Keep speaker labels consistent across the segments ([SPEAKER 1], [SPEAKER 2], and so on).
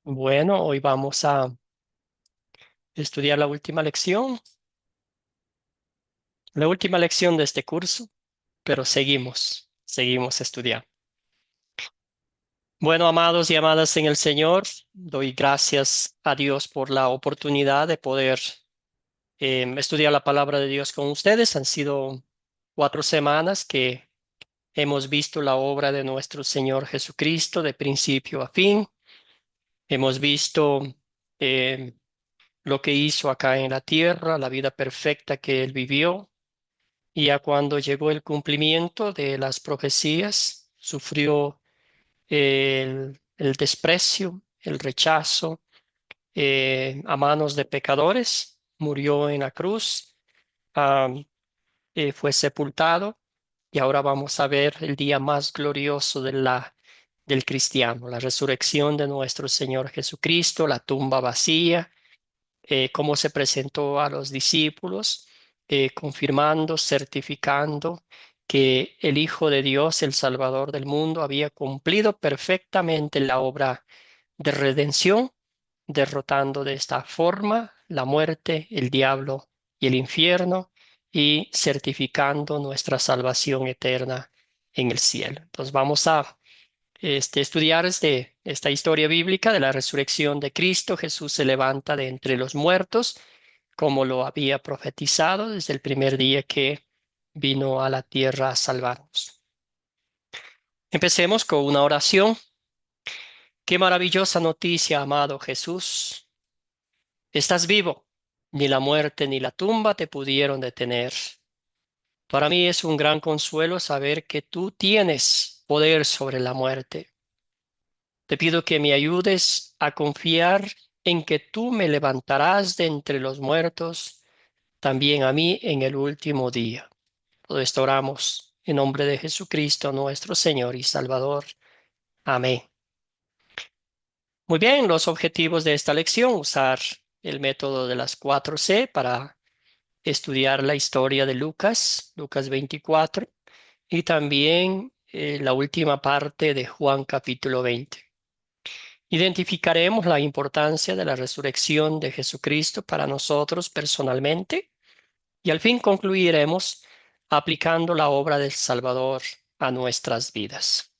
[SPEAKER 1] Bueno, hoy vamos a estudiar la última lección de este curso, pero seguimos estudiando. Bueno, amados y amadas en el Señor, doy gracias a Dios por la oportunidad de poder estudiar la palabra de Dios con ustedes. Han sido 4 semanas que hemos visto la obra de nuestro Señor Jesucristo de principio a fin. Hemos visto eh, lo que hizo acá en la tierra, la vida perfecta que Él vivió. Y ya cuando llegó el cumplimiento de las profecías, sufrió el desprecio, el rechazo a manos de pecadores, murió en la cruz, am, fue sepultado y ahora vamos a ver el día más glorioso del cristiano, la resurrección de nuestro Señor Jesucristo, la tumba vacía, cómo se presentó a los discípulos, confirmando, certificando que el Hijo de Dios, el Salvador del mundo, había cumplido perfectamente la obra de redención, derrotando de esta forma la muerte, el diablo y el infierno, y certificando nuestra salvación eterna en el cielo. Entonces vamos a estudiar esta historia bíblica de la resurrección de Cristo. Jesús se levanta de entre los muertos, como lo había profetizado desde el primer día que vino a la tierra a salvarnos. Empecemos con una oración. Qué maravillosa noticia, amado Jesús. Estás vivo. Ni la muerte ni la tumba te pudieron detener. Para mí es un gran consuelo saber que tú tienes poder sobre la muerte. Te pido que me ayudes a confiar en que tú me levantarás de entre los muertos, también a mí en el último día. Todo esto oramos en nombre de Jesucristo, nuestro Señor y Salvador. Amén. Muy bien, los objetivos de esta lección: usar el método de las 4C para estudiar la historia de Lucas 24, y también la última parte de Juan capítulo 20. Identificaremos la importancia de la resurrección de Jesucristo para nosotros personalmente y al fin concluiremos aplicando la obra del Salvador a nuestras vidas.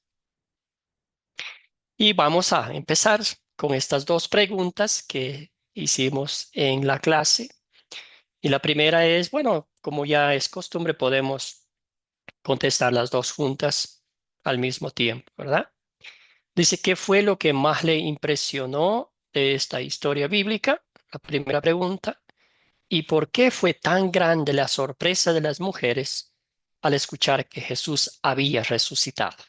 [SPEAKER 1] Y vamos a empezar con estas dos preguntas que hicimos en la clase. Y la primera es, bueno, como ya es costumbre, podemos contestar las dos juntas al mismo tiempo, ¿verdad? Dice, ¿qué fue lo que más le impresionó de esta historia bíblica? La primera pregunta. ¿Y por qué fue tan grande la sorpresa de las mujeres al escuchar que Jesús había resucitado?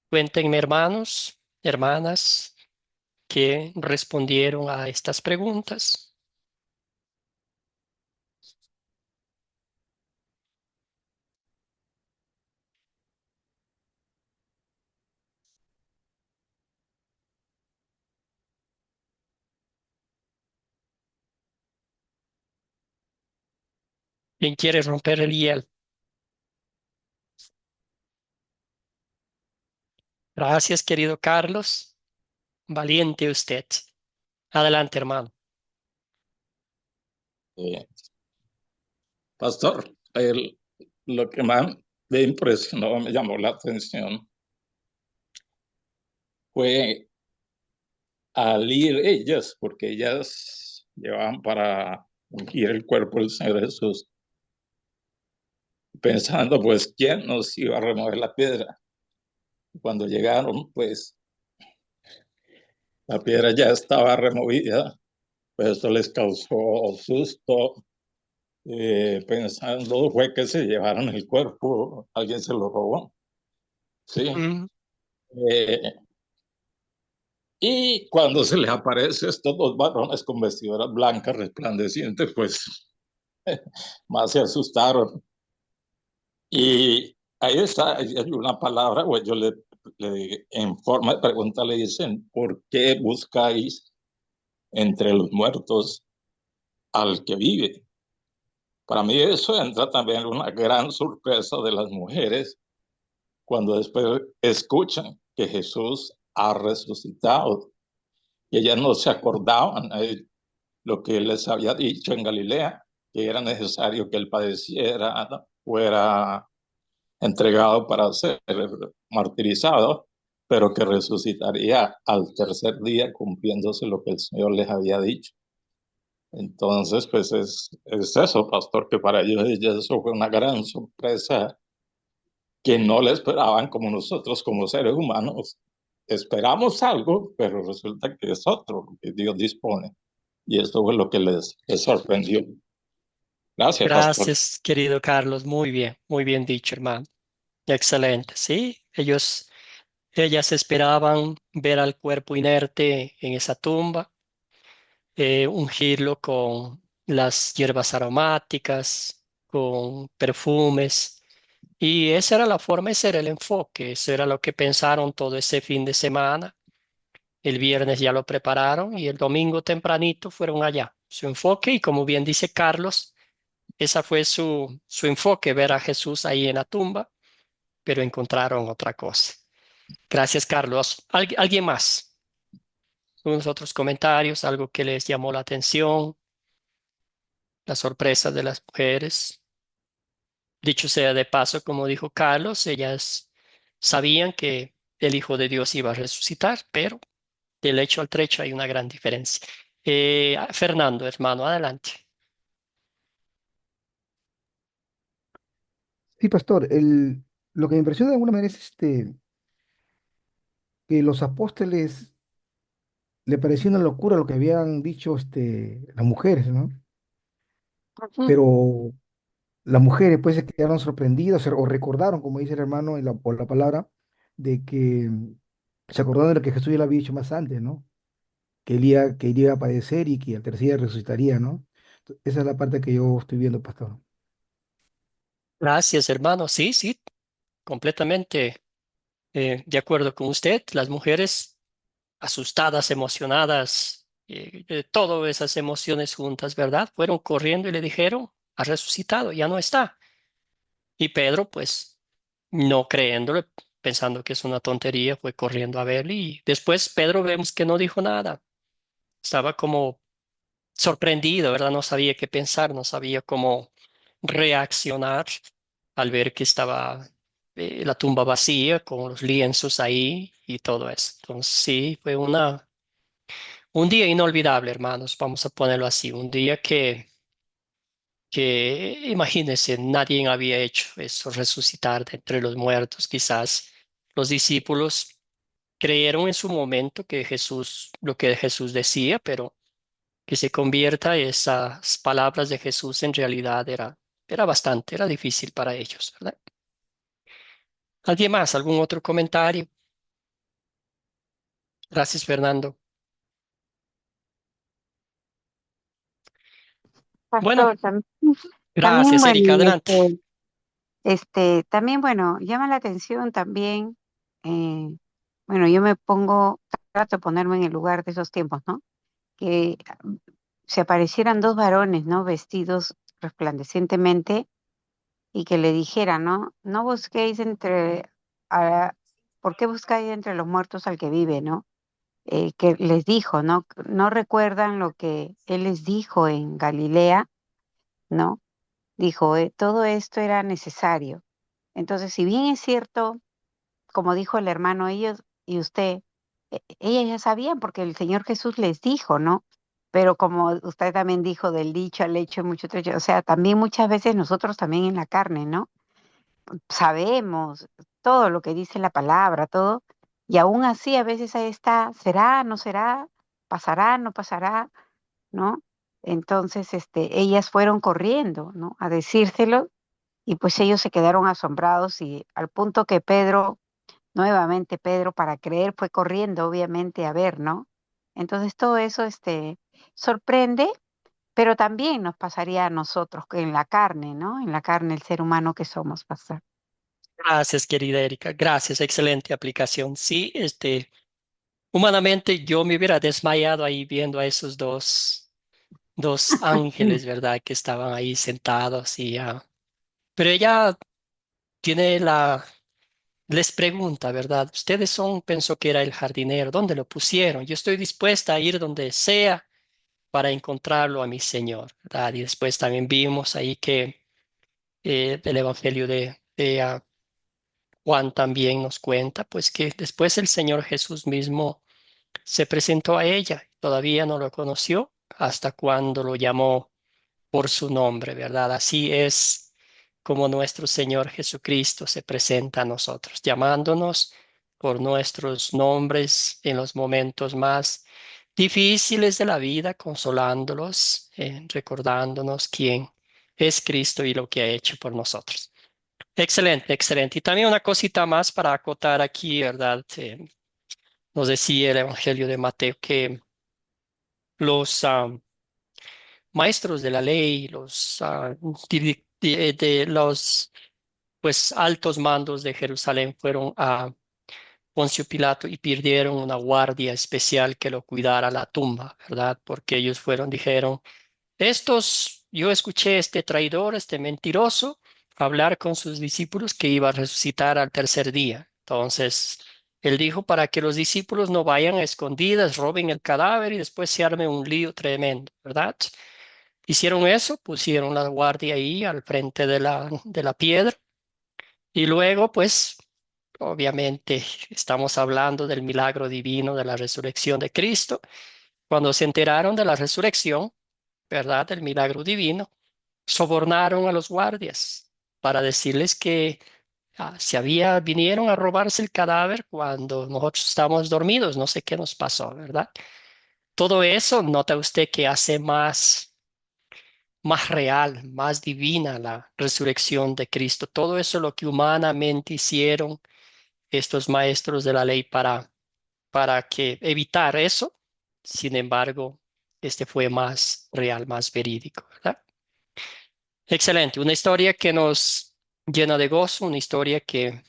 [SPEAKER 1] Cuéntenme, hermanos, hermanas, que respondieron a estas preguntas. ¿Quién quiere romper el hielo? Gracias, querido Carlos. Valiente usted. Adelante, hermano.
[SPEAKER 2] Eh, Pastor, lo que más me impresionó, me llamó la atención, fue al ir ellas, porque ellas llevaban para ungir el cuerpo del Señor Jesús, pensando, pues, ¿quién nos iba a remover la piedra? Cuando llegaron, pues, la piedra ya estaba removida, pues eso les causó susto, pensando fue que se llevaron el cuerpo, alguien se lo robó, ¿sí?
[SPEAKER 1] Mm,
[SPEAKER 2] Eh, Y cuando se les aparece estos dos varones con vestiduras blancas resplandecientes, pues más se asustaron. Y ahí está, hay una palabra, pues yo en forma de pregunta le dicen, ¿por qué buscáis entre los muertos al que vive? Para mí eso entra también en una gran sorpresa de las mujeres cuando después escuchan que Jesús ha resucitado. y ellas no se acordaban lo que él les había dicho en Galilea, que era necesario que él padeciera, ¿no? Fuera entregado para ser martirizado, pero que resucitaría al tercer día cumpliéndose lo que el Señor les había dicho. Entonces, pues es eso, pastor, que para ellos eso fue una gran sorpresa que no le esperaban como nosotros como seres humanos. Esperamos algo, pero resulta que es otro lo que Dios dispone. Y esto fue lo que les sorprendió. Gracias, pastor.
[SPEAKER 1] Gracias, querido Carlos. Muy bien dicho, hermano. Excelente, sí. Ellas esperaban ver al cuerpo inerte en esa tumba, ungirlo con las hierbas aromáticas, con perfumes. Y esa era la forma, ese era el enfoque, eso era lo que pensaron todo ese fin de semana. El viernes ya lo prepararon y el domingo tempranito fueron allá. Su enfoque, y como bien dice Carlos, esa fue su enfoque, ver a Jesús ahí en la tumba, pero encontraron otra cosa. Gracias, Carlos. ¿Alguien más? Unos otros comentarios, algo que les llamó la atención, la sorpresa de las mujeres. Dicho sea de paso, como dijo Carlos, ellas sabían que el Hijo de Dios iba a resucitar, pero del hecho al trecho hay una gran diferencia. Fernando, hermano, adelante.
[SPEAKER 3] Sí, pastor, lo que me impresiona de alguna manera es que los apóstoles le pareció una locura lo que habían dicho las mujeres, ¿no?
[SPEAKER 1] Ujú.
[SPEAKER 3] Pero las mujeres pues se quedaron sorprendidas o recordaron, como dice el hermano por la palabra, de que se acordaron de lo que Jesús ya le había dicho más antes, ¿no? Que él iba a padecer y que al tercer día resucitaría, ¿no? Esa es la parte que yo estoy viendo, pastor.
[SPEAKER 1] Gracias, hermano. Sí, sí, completamente de acuerdo con usted. Las mujeres asustadas, emocionadas, todas esas emociones juntas, ¿verdad? Fueron corriendo y le dijeron, ha resucitado, ya no está. Y Pedro, pues, no creyéndole, pensando que es una tontería, fue corriendo a verle y después Pedro vemos que no dijo nada. Estaba como sorprendido, ¿verdad? No sabía qué pensar, no sabía cómo reaccionar al ver que estaba la tumba vacía con los lienzos ahí y todo eso. Entonces, sí, fue un día inolvidable, hermanos, vamos a ponerlo así, un día que imagínense, nadie había hecho eso, resucitar de entre los muertos. Quizás los discípulos creyeron en su momento que Jesús, lo que Jesús decía, pero que se convierta esas palabras de Jesús en realidad era difícil para ellos, ¿verdad? ¿Alguien más? ¿Algún otro comentario? Gracias, Fernando. Bueno,
[SPEAKER 4] Pastor, también,
[SPEAKER 1] gracias, Erika.
[SPEAKER 4] bueno,
[SPEAKER 1] Adelante.
[SPEAKER 4] también, bueno, llama la atención también, eh, bueno, yo me pongo, trato de ponerme en el lugar de esos tiempos, ¿no? Que se aparecieran dos varones, ¿no? Vestidos resplandecientemente y que le dijeran, ¿no? No busquéis a- ¿por qué buscáis entre los muertos al que vive, ¿no? Que les dijo, ¿no? No recuerdan lo que él les dijo en Galilea, ¿no? Dijo, todo esto era necesario. Entonces, si bien es cierto, como dijo el hermano, ellos y usted, ellas ya sabían porque el Señor Jesús les dijo, ¿no? Pero como usted también dijo del dicho al hecho, mucho trecho, o sea, también muchas veces nosotros también en la carne, ¿no? Sabemos todo lo que dice la palabra, todo, y aún así a veces ahí está, será, no será, pasará, no pasará, ¿no? Entonces, ellas fueron corriendo, ¿no? A decírselo y pues ellos se quedaron asombrados y al punto que Pedro, nuevamente Pedro, para creer, fue corriendo, obviamente, a ver, ¿no? Entonces todo eso, sorprende, pero también nos pasaría a nosotros que en la carne, ¿no? En la carne, el ser humano que somos, pasar.
[SPEAKER 1] Gracias, querida Erika. Gracias, excelente aplicación. Sí, humanamente yo me hubiera desmayado ahí viendo a esos dos ángeles, ¿verdad? Que estaban ahí sentados y ya. Pero ella tiene les pregunta, ¿verdad? Ustedes son, pensó que era el jardinero, ¿dónde lo pusieron? Yo estoy dispuesta a ir donde sea para encontrarlo a mi Señor, ¿verdad? Y después también vimos ahí que el Evangelio de Juan también nos cuenta, pues que después el Señor Jesús mismo se presentó a ella, todavía no lo conoció hasta cuando lo llamó por su nombre, ¿verdad? Así es como nuestro Señor Jesucristo se presenta a nosotros, llamándonos por nuestros nombres en los momentos más difíciles de la vida, consolándolos, recordándonos quién es Cristo y lo que ha hecho por nosotros. Excelente, excelente. Y también una cosita más para acotar aquí, ¿verdad? Nos decía el Evangelio de Mateo que los maestros de la ley, los de los pues altos mandos de Jerusalén fueron a Poncio Pilato y pidieron una guardia especial que lo cuidara la tumba, ¿verdad? Porque ellos fueron, dijeron, yo escuché este traidor, este mentiroso, hablar con sus discípulos que iba a resucitar al tercer día. Entonces, él dijo para que los discípulos no vayan a escondidas, roben el cadáver y después se arme un lío tremendo, ¿verdad? Hicieron eso, pusieron la guardia ahí al frente de la piedra y luego, pues, obviamente, estamos hablando del milagro divino de la resurrección de Cristo. Cuando se enteraron de la resurrección, ¿verdad? Del milagro divino, sobornaron a los guardias para decirles que vinieron a robarse el cadáver cuando nosotros estábamos dormidos, no sé qué nos pasó, ¿verdad? Todo eso, nota usted que hace más real, más divina la resurrección de Cristo. Todo eso lo que humanamente hicieron estos maestros de la ley para que evitar eso. Sin embargo, este fue más real, más verídico, ¿verdad? Excelente, una historia que nos llena de gozo, una historia que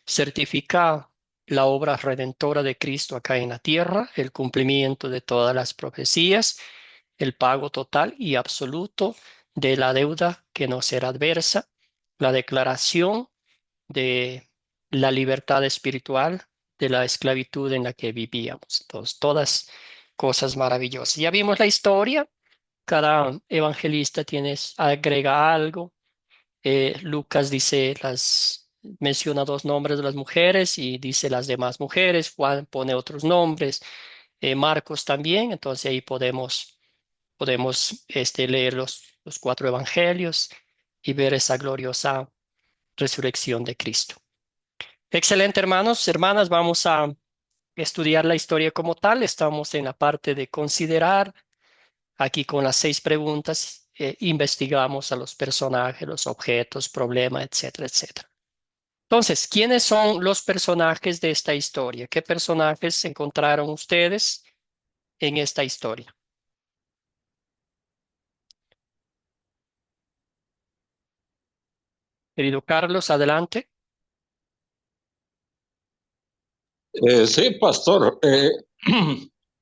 [SPEAKER 1] certifica la obra redentora de Cristo acá en la tierra, el cumplimiento de todas las profecías, el pago total y absoluto de la deuda que nos era adversa, la declaración de la libertad espiritual de la esclavitud en la que vivíamos. Entonces, todas cosas maravillosas. Ya vimos la historia, cada evangelista agrega algo. Lucas menciona dos nombres de las mujeres y dice las demás mujeres. Juan pone otros nombres. Marcos también. Entonces ahí podemos leer los cuatro evangelios y ver esa gloriosa resurrección de Cristo. Excelente, hermanos, hermanas, vamos a estudiar la historia como tal. Estamos en la parte de considerar. Aquí con las 6 preguntas investigamos a los personajes, los objetos, problemas, etcétera, etcétera. Entonces, ¿quiénes son los personajes de esta historia? ¿Qué personajes encontraron ustedes en esta historia? Querido Carlos, adelante.
[SPEAKER 2] Sí, pastor,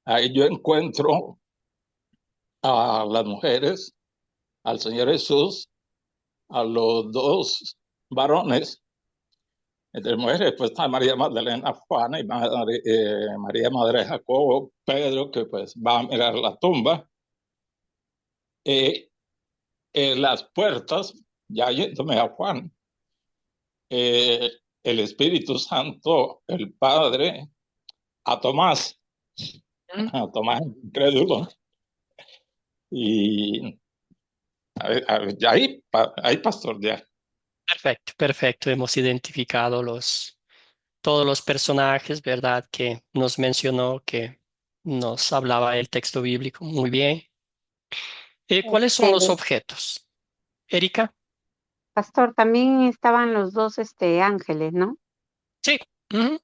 [SPEAKER 2] ahí yo encuentro a las mujeres, al Señor Jesús, a los dos varones. Entre mujeres, pues está María Magdalena, Juana y María Madre de Jacobo, Pedro, que pues va a mirar la tumba. Eh, en las puertas, ya yéndome a Juan, eh, el Espíritu Santo, el Padre, a Tomás, a Tomás incrédulo, y ahí, pastor, ya.
[SPEAKER 1] Perfecto, perfecto. Hemos identificado todos los personajes, ¿verdad? Que nos mencionó, que nos hablaba el texto bíblico. Muy bien. ¿Cuáles son los
[SPEAKER 4] Este,
[SPEAKER 1] objetos? Erika.
[SPEAKER 4] pastor, también estaban los dos, ángeles, ¿no?
[SPEAKER 1] Sí. Ujú.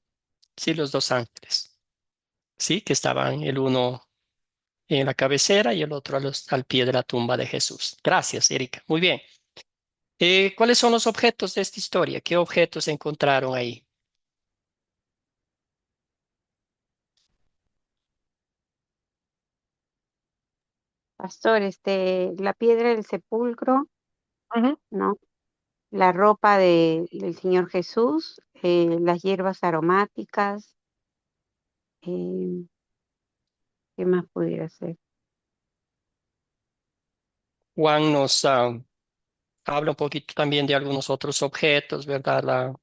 [SPEAKER 1] Sí, los dos ángeles. Sí, que estaban el uno en la cabecera y el otro al pie de la tumba de Jesús. Gracias, Erika. Muy bien. ¿Cuáles son los objetos de esta historia? ¿Qué objetos encontraron ahí?
[SPEAKER 4] Pastor, la piedra del sepulcro,
[SPEAKER 1] Ujú.
[SPEAKER 4] ¿no? la ropa del Señor Jesús, las hierbas aromáticas, eh, ¿qué más pudiera ser?
[SPEAKER 1] Juan nos habla un poquito también de algunos otros objetos, ¿verdad?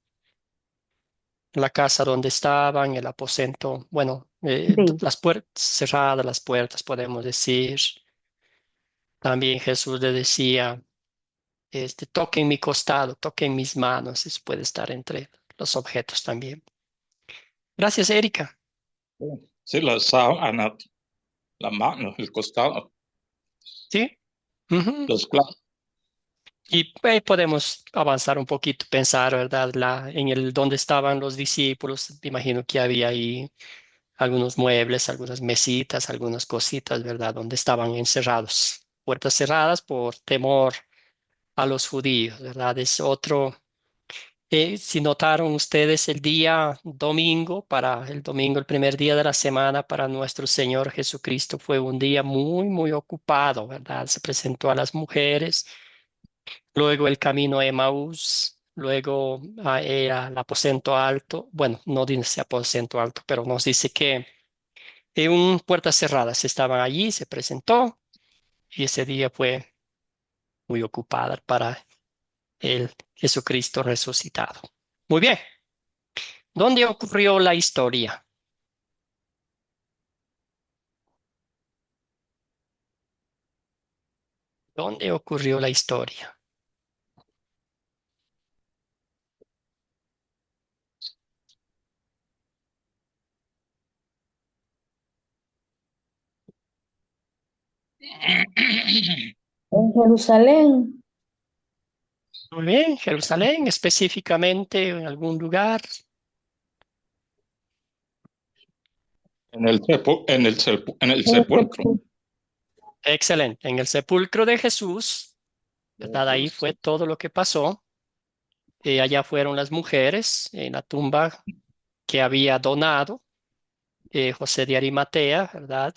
[SPEAKER 1] La casa donde estaban, el aposento, bueno,
[SPEAKER 4] Sí,
[SPEAKER 1] las puertas cerradas, las puertas, podemos decir. También Jesús le decía, toquen mi costado, toquen mis manos, eso puede estar entre los objetos también. Gracias, Erika.
[SPEAKER 2] Sí, la sábana, la mano, el costado,
[SPEAKER 1] Sí. Ujú.
[SPEAKER 2] los clavos.
[SPEAKER 1] Y podemos avanzar un poquito, pensar, ¿verdad? En el donde estaban los discípulos, me imagino que había ahí algunos muebles, algunas mesitas, algunas cositas, ¿verdad? Donde estaban encerrados, puertas cerradas por temor a los judíos, ¿verdad? Es otro, si notaron ustedes el día domingo, para el domingo, el primer día de la semana para nuestro Señor Jesucristo fue un día muy, muy ocupado, ¿verdad? Se presentó a las mujeres, luego el camino a Emaús, luego al aposento alto, bueno, no dice aposento alto, pero nos dice que un puertas cerradas estaban allí, se presentó y ese día fue muy ocupada para el Jesucristo resucitado. Muy bien, ¿dónde ocurrió la historia? ¿Dónde ocurrió la historia?
[SPEAKER 5] En Jerusalén,
[SPEAKER 1] Muy bien, Jerusalén, específicamente en algún lugar.
[SPEAKER 2] En el
[SPEAKER 5] en el
[SPEAKER 2] sepulcro.
[SPEAKER 1] Excelente, en el sepulcro de Jesús, ¿verdad? Ahí fue todo lo que pasó. Allá fueron las mujeres en la tumba que había donado José de Arimatea, ¿verdad?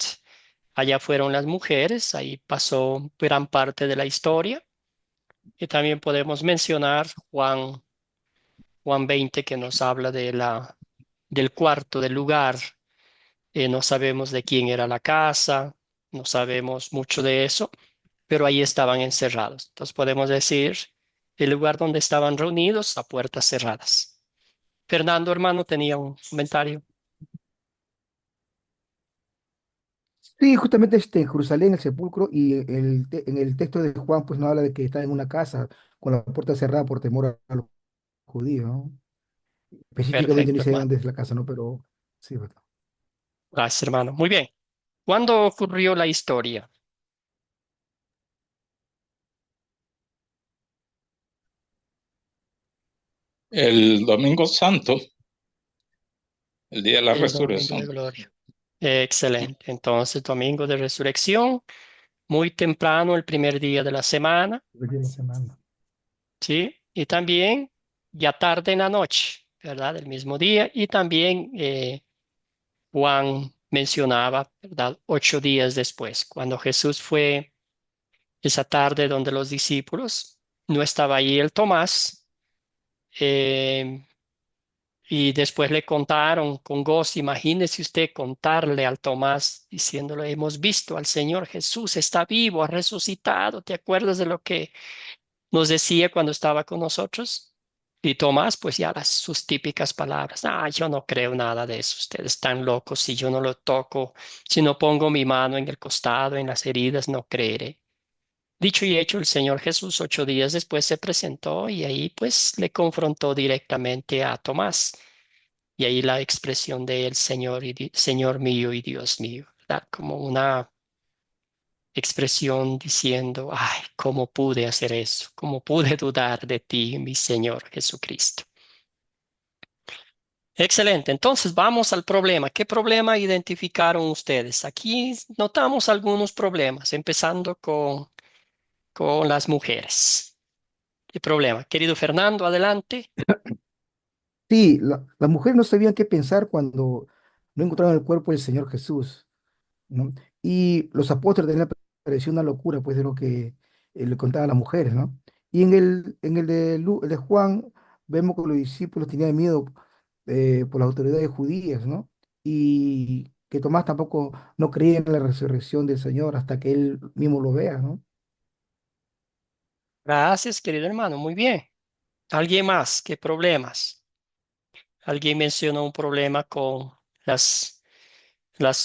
[SPEAKER 1] Allá fueron las mujeres, ahí pasó gran parte de la historia. Y también podemos mencionar Juan 20, que nos habla del cuarto, del lugar. No sabemos de quién era la casa, no sabemos mucho de eso, pero ahí estaban encerrados. Entonces podemos decir el lugar donde estaban reunidos a puertas cerradas. Fernando, hermano, tenía un comentario.
[SPEAKER 3] Sí, justamente en Jerusalén, el sepulcro, y en el texto de Juan, pues no habla de que está en una casa con la puerta cerrada por temor a los judíos, ¿no? Específicamente no
[SPEAKER 1] Perfecto,
[SPEAKER 3] dice
[SPEAKER 1] hermano.
[SPEAKER 3] dónde es la casa, ¿no? Pero sí, ¿verdad?
[SPEAKER 1] Gracias, hermano. Muy bien. ¿Cuándo ocurrió la historia?
[SPEAKER 2] El domingo santo, el día de la
[SPEAKER 1] El domingo de
[SPEAKER 2] resurrección.
[SPEAKER 1] gloria. Excelente. Entonces, domingo de resurrección, muy temprano, el primer día de la semana,
[SPEAKER 3] Desde la semana.
[SPEAKER 1] ¿sí? Y también ya tarde en la noche, ¿verdad? El mismo día. Y también Juan mencionaba, ¿verdad? 8 días después, cuando Jesús fue esa tarde donde los discípulos, no estaba ahí el Tomás. eh, Y después le contaron con gozo, imagínese usted contarle al Tomás diciéndole, hemos visto al Señor Jesús, está vivo, ha resucitado. ¿Te acuerdas de lo que nos decía cuando estaba con nosotros? Y Tomás, pues ya sus típicas palabras, yo no creo nada de eso, ustedes están locos, si yo no lo toco, si no pongo mi mano en el costado, en las heridas, no creeré. Dicho y hecho, el Señor Jesús 8 días después se presentó y ahí pues le confrontó directamente a Tomás. Y ahí la expresión de el Señor, Señor mío y Dios mío, ¿verdad? Como una expresión diciendo, ay, ¿cómo pude hacer eso? ¿Cómo pude dudar de ti, mi Señor Jesucristo? Excelente, entonces vamos al problema. ¿Qué problema identificaron ustedes? Aquí notamos algunos problemas, empezando con las mujeres. ¿Qué problema? Querido Fernando, adelante.
[SPEAKER 3] Sí, las mujeres no sabían qué pensar cuando no encontraron el cuerpo del Señor Jesús, ¿no? Y los apóstoles también les pareció una locura, pues, de lo que le contaban a las mujeres, ¿no? Y el de Juan, vemos que los discípulos tenían miedo por las autoridades judías, ¿no? Y que Tomás tampoco no creía en la resurrección del Señor hasta que él mismo lo vea, ¿no?
[SPEAKER 1] Gracias, querido hermano. Muy bien. ¿Alguien más? ¿Qué problemas? Alguien mencionó un problema con las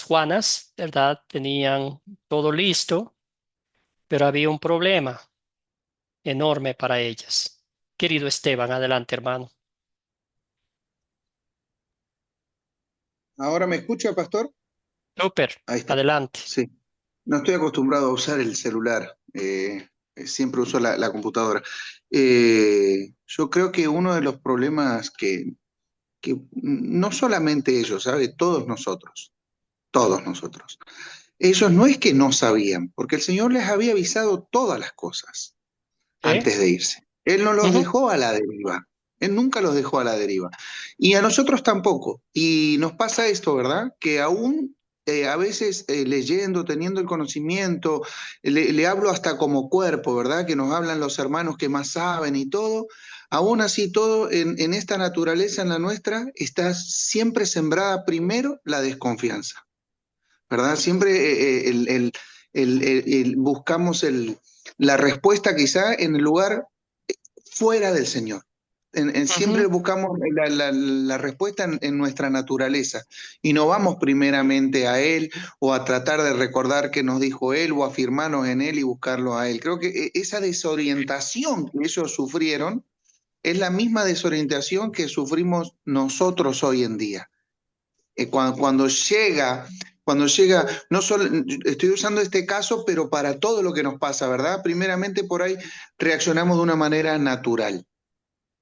[SPEAKER 1] Juanas, ¿verdad? Tenían todo listo, pero había un problema enorme para ellas. Querido Esteban, adelante, hermano.
[SPEAKER 6] ¿Ahora me escucha, pastor?
[SPEAKER 1] Super,
[SPEAKER 6] Ahí está.
[SPEAKER 1] adelante.
[SPEAKER 6] Sí. No estoy acostumbrado a usar el celular. Siempre uso la computadora. Yo creo que uno de los problemas que no solamente ellos, ¿sabe? Todos nosotros. Ellos no es que no sabían, porque el Señor les había avisado todas las cosas
[SPEAKER 1] ¿Sí?
[SPEAKER 6] antes de irse. Él no los
[SPEAKER 1] Ujú.
[SPEAKER 6] dejó a la deriva. Él nunca los dejó a la deriva. Y a nosotros tampoco. Y nos pasa esto, ¿verdad? Que aún a veces leyendo, teniendo el conocimiento, le hablo hasta como cuerpo, ¿verdad? Que nos hablan los hermanos que más saben y todo. Aún así, todo en esta naturaleza, en la nuestra, está siempre sembrada primero la desconfianza, ¿verdad? Siempre buscamos la respuesta quizá en el lugar fuera del Señor. Siempre
[SPEAKER 1] Ujú.
[SPEAKER 6] buscamos la respuesta en nuestra naturaleza y no vamos primeramente a Él o a tratar de recordar qué nos dijo Él o afirmarnos en Él y buscarlo a Él. Creo que esa desorientación que ellos sufrieron es la misma desorientación que sufrimos nosotros hoy en día. Cuando llega, no solo, estoy usando este caso, pero para todo lo que nos pasa, ¿verdad? Primeramente por ahí reaccionamos de una manera natural,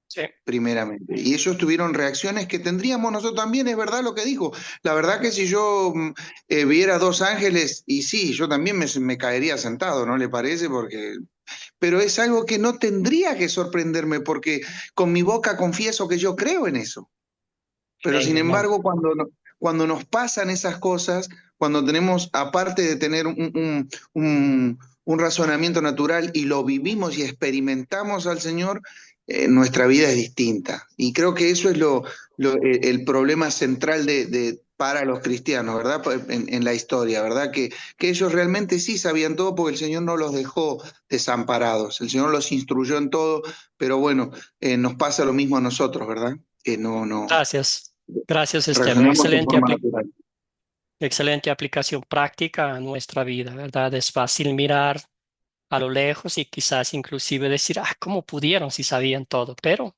[SPEAKER 1] Sí.
[SPEAKER 6] primeramente. Y ellos tuvieron reacciones que tendríamos nosotros también, es verdad lo que dijo. La verdad que si yo viera dos ángeles, y sí, yo también me caería sentado, ¿no le parece? Pero es algo que no tendría que sorprenderme, porque con mi boca confieso que yo creo en eso. Pero
[SPEAKER 1] Amén,
[SPEAKER 6] sin
[SPEAKER 1] hermano.
[SPEAKER 6] embargo, cuando nos pasan esas cosas, cuando tenemos, aparte de tener un razonamiento natural y lo vivimos y experimentamos al Señor, nuestra vida es distinta. Y creo que eso es el problema central para los cristianos, ¿verdad? En la historia, ¿verdad? Que ellos realmente sí sabían todo porque el Señor no los dejó desamparados, el Señor los instruyó en todo, pero bueno, nos pasa lo mismo a nosotros, ¿verdad? Que no.
[SPEAKER 1] Gracias. Gracias, Esteban.
[SPEAKER 6] Reaccionamos de forma natural.
[SPEAKER 1] Excelente aplicación práctica a nuestra vida, ¿verdad? Es fácil mirar a lo lejos y quizás inclusive decir, ¿cómo pudieron si sabían todo? Pero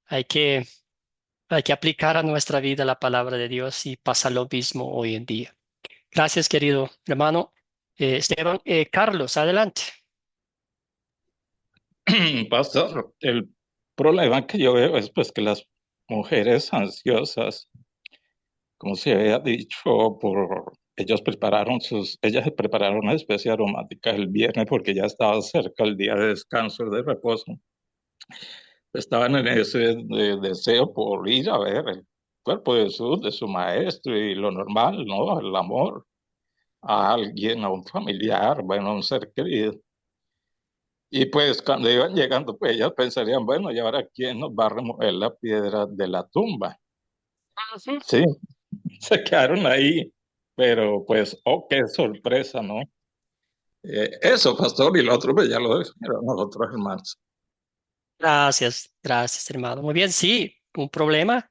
[SPEAKER 1] hay que, hay que aplicar a nuestra vida la palabra de Dios y pasa lo mismo hoy en día. Gracias, querido hermano. Esteban, Carlos, adelante.
[SPEAKER 2] Pastor, el problema que yo veo es pues que las mujeres ansiosas, como se había dicho, ellas se prepararon una especie aromática el viernes porque ya estaba cerca el día de descanso, de reposo. Estaban en ese deseo por ir a ver el cuerpo de su maestro y lo normal, ¿no? El amor a alguien, a un familiar, bueno, a un ser querido. Y pues cuando iban llegando, pues ellas pensarían, bueno, ¿y ahora quién nos va a remover la piedra de la tumba?
[SPEAKER 1] Ujú.
[SPEAKER 2] Sí, se quedaron ahí, pero pues, oh, qué sorpresa, ¿no? Eso, pastor, y lo otro, pues ya lo dijeron los otros hermanos.
[SPEAKER 1] Gracias, gracias, hermano. Muy bien, sí, un problema.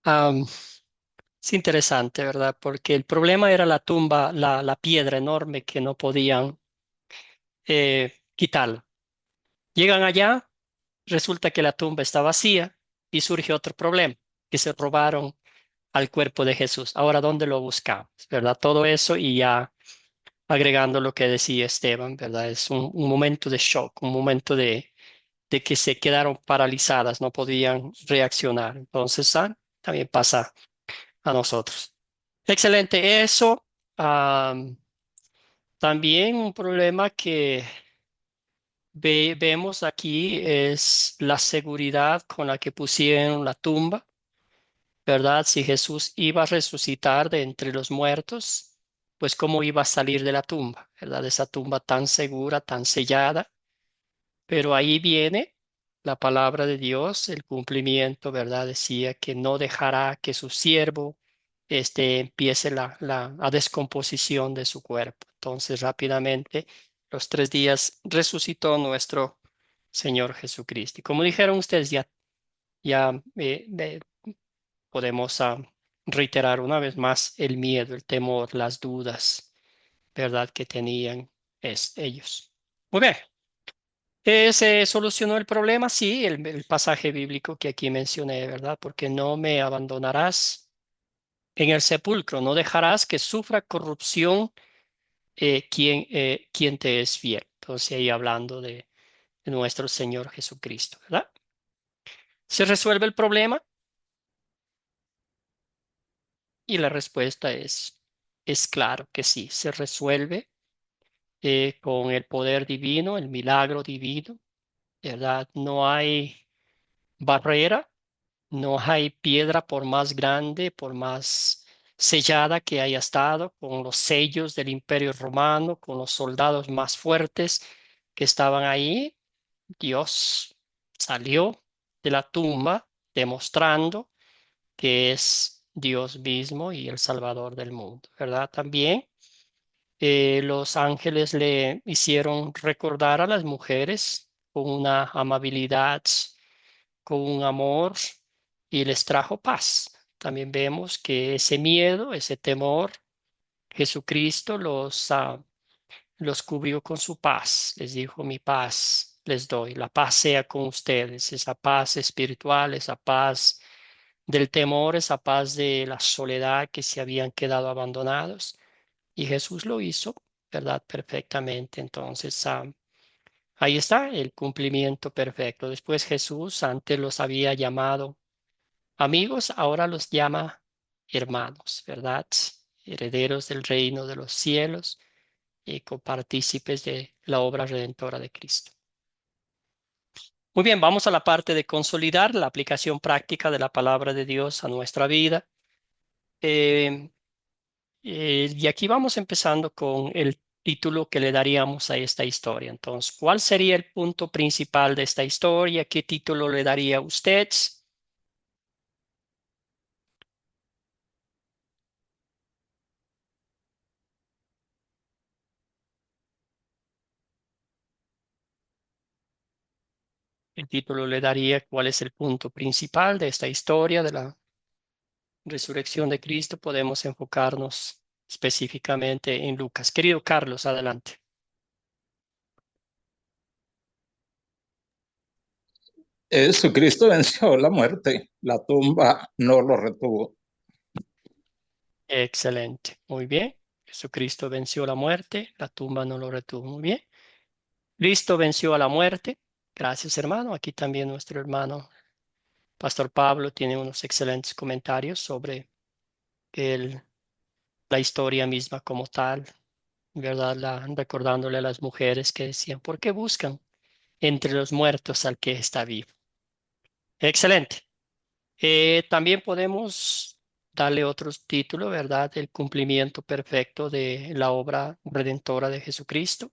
[SPEAKER 1] Es interesante, ¿verdad? Porque el problema era la tumba, la piedra enorme que no podían quitarla. Llegan allá, resulta que la tumba está vacía y surge otro problema, que se robaron al cuerpo de Jesús. Ahora, ¿dónde lo buscamos? ¿Verdad? Todo eso y ya agregando lo que decía Esteban, ¿verdad? Es un momento de shock, un momento de que se quedaron paralizadas, no podían reaccionar. Entonces, también pasa a nosotros. Excelente. Eso. am, También un problema que vemos aquí es la seguridad con la que pusieron la tumba, ¿verdad? Si Jesús iba a resucitar de entre los muertos, pues cómo iba a salir de la tumba, ¿verdad? Esa tumba tan segura, tan sellada. Pero ahí viene la palabra de Dios, el cumplimiento, ¿verdad? Decía que no dejará que su siervo empiece la descomposición de su cuerpo. Entonces, rápidamente, los 3 días resucitó nuestro Señor Jesucristo. Y como dijeron ustedes, ya podemos reiterar una vez más el miedo, el temor, las dudas, ¿verdad? Que tenían ellos. Muy bien. ¿Se solucionó el problema? Sí, el pasaje bíblico que aquí mencioné, ¿verdad? Porque no me abandonarás en el sepulcro, no dejarás que sufra corrupción quien te es fiel. Entonces ahí hablando de nuestro Señor Jesucristo, ¿verdad? ¿Se resuelve el problema? Y la respuesta es claro que sí, se resuelve con el poder divino, el milagro divino, ¿verdad? No hay barrera. No hay piedra por más grande, por más sellada que haya estado, con los sellos del Imperio Romano, con los soldados más fuertes que estaban ahí. Dios salió de la tumba demostrando que es Dios mismo y el Salvador del mundo, ¿verdad? También los ángeles le hicieron recordar a las mujeres con una amabilidad, con un amor y les trajo paz. También vemos que ese miedo, ese temor, Jesucristo los cubrió con su paz. Les dijo, mi paz les doy, la paz sea con ustedes, esa paz espiritual, esa paz del temor, esa paz de la soledad que se habían quedado abandonados. Y Jesús lo hizo, ¿verdad? Perfectamente. Entonces, ahí está el cumplimiento perfecto. Después Jesús antes los había llamado amigos, ahora los llama hermanos, ¿verdad? Herederos del reino de los cielos y copartícipes de la obra redentora de Cristo. Muy bien, vamos a la parte de consolidar la aplicación práctica de la palabra de Dios a nuestra vida. Eh, y aquí vamos empezando con el título que le daríamos a esta historia. Entonces, ¿cuál sería el punto principal de esta historia? ¿Qué título le daría a usted? El título le daría cuál es el punto principal de esta historia de la resurrección de Cristo. Podemos enfocarnos específicamente en Lucas. Querido Carlos, adelante.
[SPEAKER 2] Jesucristo venció la muerte, la tumba no lo retuvo.
[SPEAKER 1] Excelente. Muy bien. Jesucristo venció la muerte, la tumba no lo retuvo. Muy bien. Cristo venció a la muerte. Gracias, hermano. Aquí también nuestro hermano Pastor Pablo tiene unos excelentes comentarios sobre el, la historia misma como tal, ¿verdad? Recordándole a las mujeres que decían, ¿por qué buscan entre los muertos al que está vivo? Excelente. También podemos darle otro título, ¿verdad? El cumplimiento perfecto de la obra redentora de Jesucristo.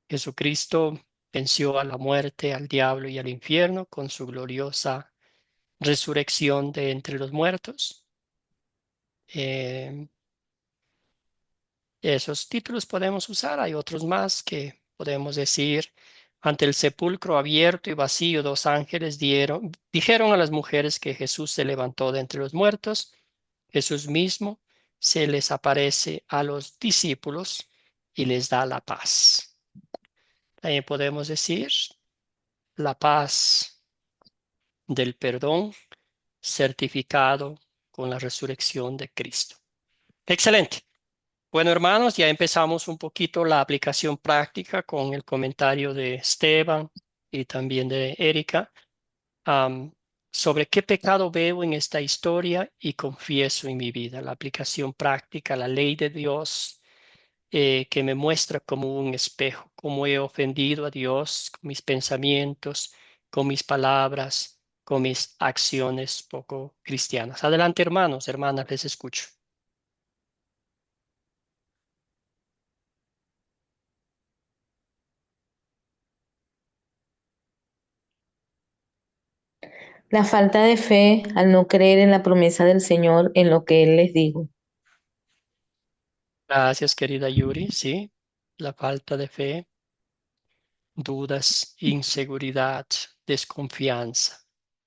[SPEAKER 1] Jesucristo venció a la muerte, al diablo y al infierno con su gloriosa resurrección de entre los muertos. Eh, Esos títulos podemos usar. Hay otros más que podemos decir. Ante el sepulcro abierto y vacío, dos ángeles dijeron a las mujeres que Jesús se levantó de entre los muertos. Jesús mismo se les aparece a los discípulos y les da la paz. También podemos decir la paz del perdón certificado con la resurrección de Cristo. Excelente. Bueno, hermanos, ya empezamos un poquito la aplicación práctica con el comentario de Esteban y también de Erika am, sobre qué pecado veo en esta historia y confieso en mi vida. La aplicación práctica, la ley de Dios que me muestra como un espejo, cómo he ofendido a Dios con mis pensamientos, con mis palabras, con mis acciones poco cristianas. Adelante, hermanos, hermanas, les escucho.
[SPEAKER 5] La falta de fe al no creer en la promesa del Señor en lo que Él les dijo.
[SPEAKER 1] Gracias, querida Yuri. Sí, la falta de fe, dudas, inseguridad, desconfianza.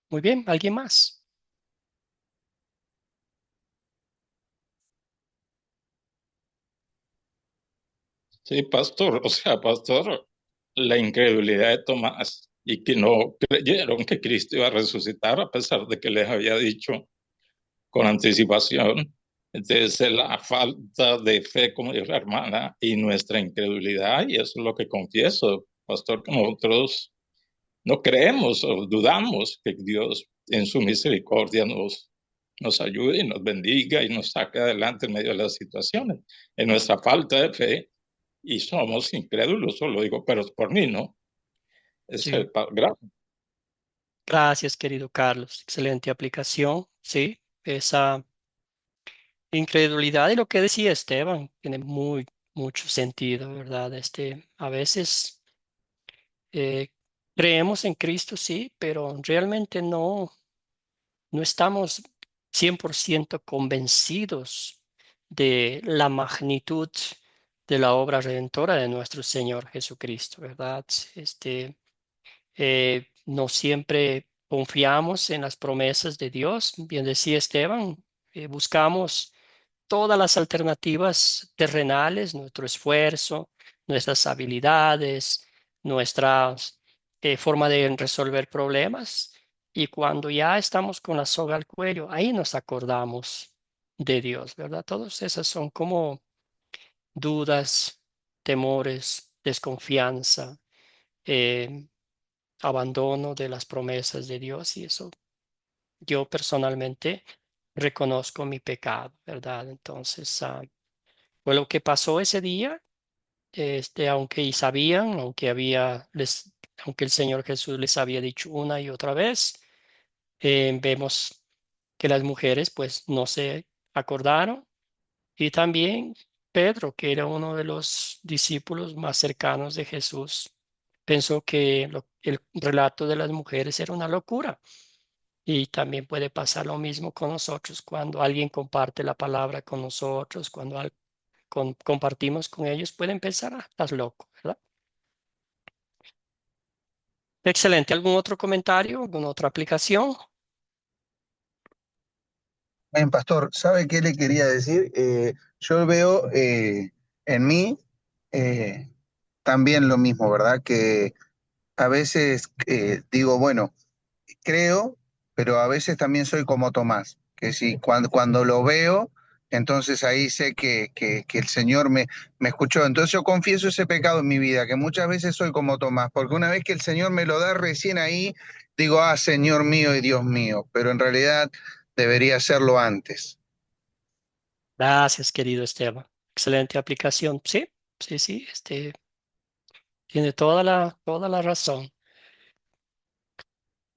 [SPEAKER 1] Muy bien, ¿alguien más?
[SPEAKER 2] Sí, pastor, o sea, pastor, la incredulidad de Tomás y que no creyeron que Cristo iba a resucitar a pesar de que les había dicho con anticipación. Entonces, la falta de fe, como dijo la hermana, y nuestra incredulidad, y eso es lo que confieso, pastor, que nosotros no creemos o dudamos que Dios en su misericordia nos ayude y nos bendiga y nos saque adelante en medio de las situaciones. En nuestra falta de fe, y somos incrédulos, eso lo digo, pero es por mí, ¿no? Es
[SPEAKER 1] Sí.
[SPEAKER 2] el gracias.
[SPEAKER 1] Gracias, querido Carlos. Excelente aplicación. Sí, esa incredulidad y lo que decía Esteban tiene mucho sentido, ¿verdad? A veces eh, creemos en Cristo, sí, pero realmente no estamos 100% convencidos de la magnitud de la obra redentora de nuestro Señor Jesucristo, ¿verdad? No siempre confiamos en las promesas de Dios. Bien decía Esteban, buscamos todas las alternativas terrenales, nuestro esfuerzo, nuestras habilidades, nuestra forma de resolver problemas. Y cuando ya estamos con la soga al cuello, ahí nos acordamos de Dios, ¿verdad? Todas esas son como dudas, temores, desconfianza, eh, abandono de las promesas de Dios y eso yo personalmente reconozco mi pecado, ¿verdad? Entonces, fue lo que pasó ese día, aunque sabían, aunque el Señor Jesús les había dicho una y otra vez, vemos que las mujeres pues no se acordaron y también Pedro, que era uno de los discípulos más cercanos de Jesús, pensó que el relato de las mujeres era una locura. Y también puede pasar lo mismo con nosotros cuando alguien comparte la palabra con nosotros, cuando compartimos con ellos, pueden pensar, ah, estás loco, ¿verdad? Excelente. ¿Algún otro comentario? ¿Alguna otra aplicación?
[SPEAKER 6] Bien, pastor, ¿sabe qué le quería decir? Yo veo en mí eh, también lo mismo, ¿verdad? Que a veces digo, bueno, creo, pero a veces también soy como Tomás, que si cuando lo veo, entonces ahí sé que el Señor me escuchó. Entonces yo confieso ese pecado en mi vida, que muchas veces soy como Tomás, porque una vez que el Señor me lo da recién ahí, digo, ah, Señor mío y Dios mío, pero en realidad debería hacerlo antes.
[SPEAKER 1] Gracias, querido Esteban. Excelente aplicación. Sí, sí, sí, tiene toda la razón.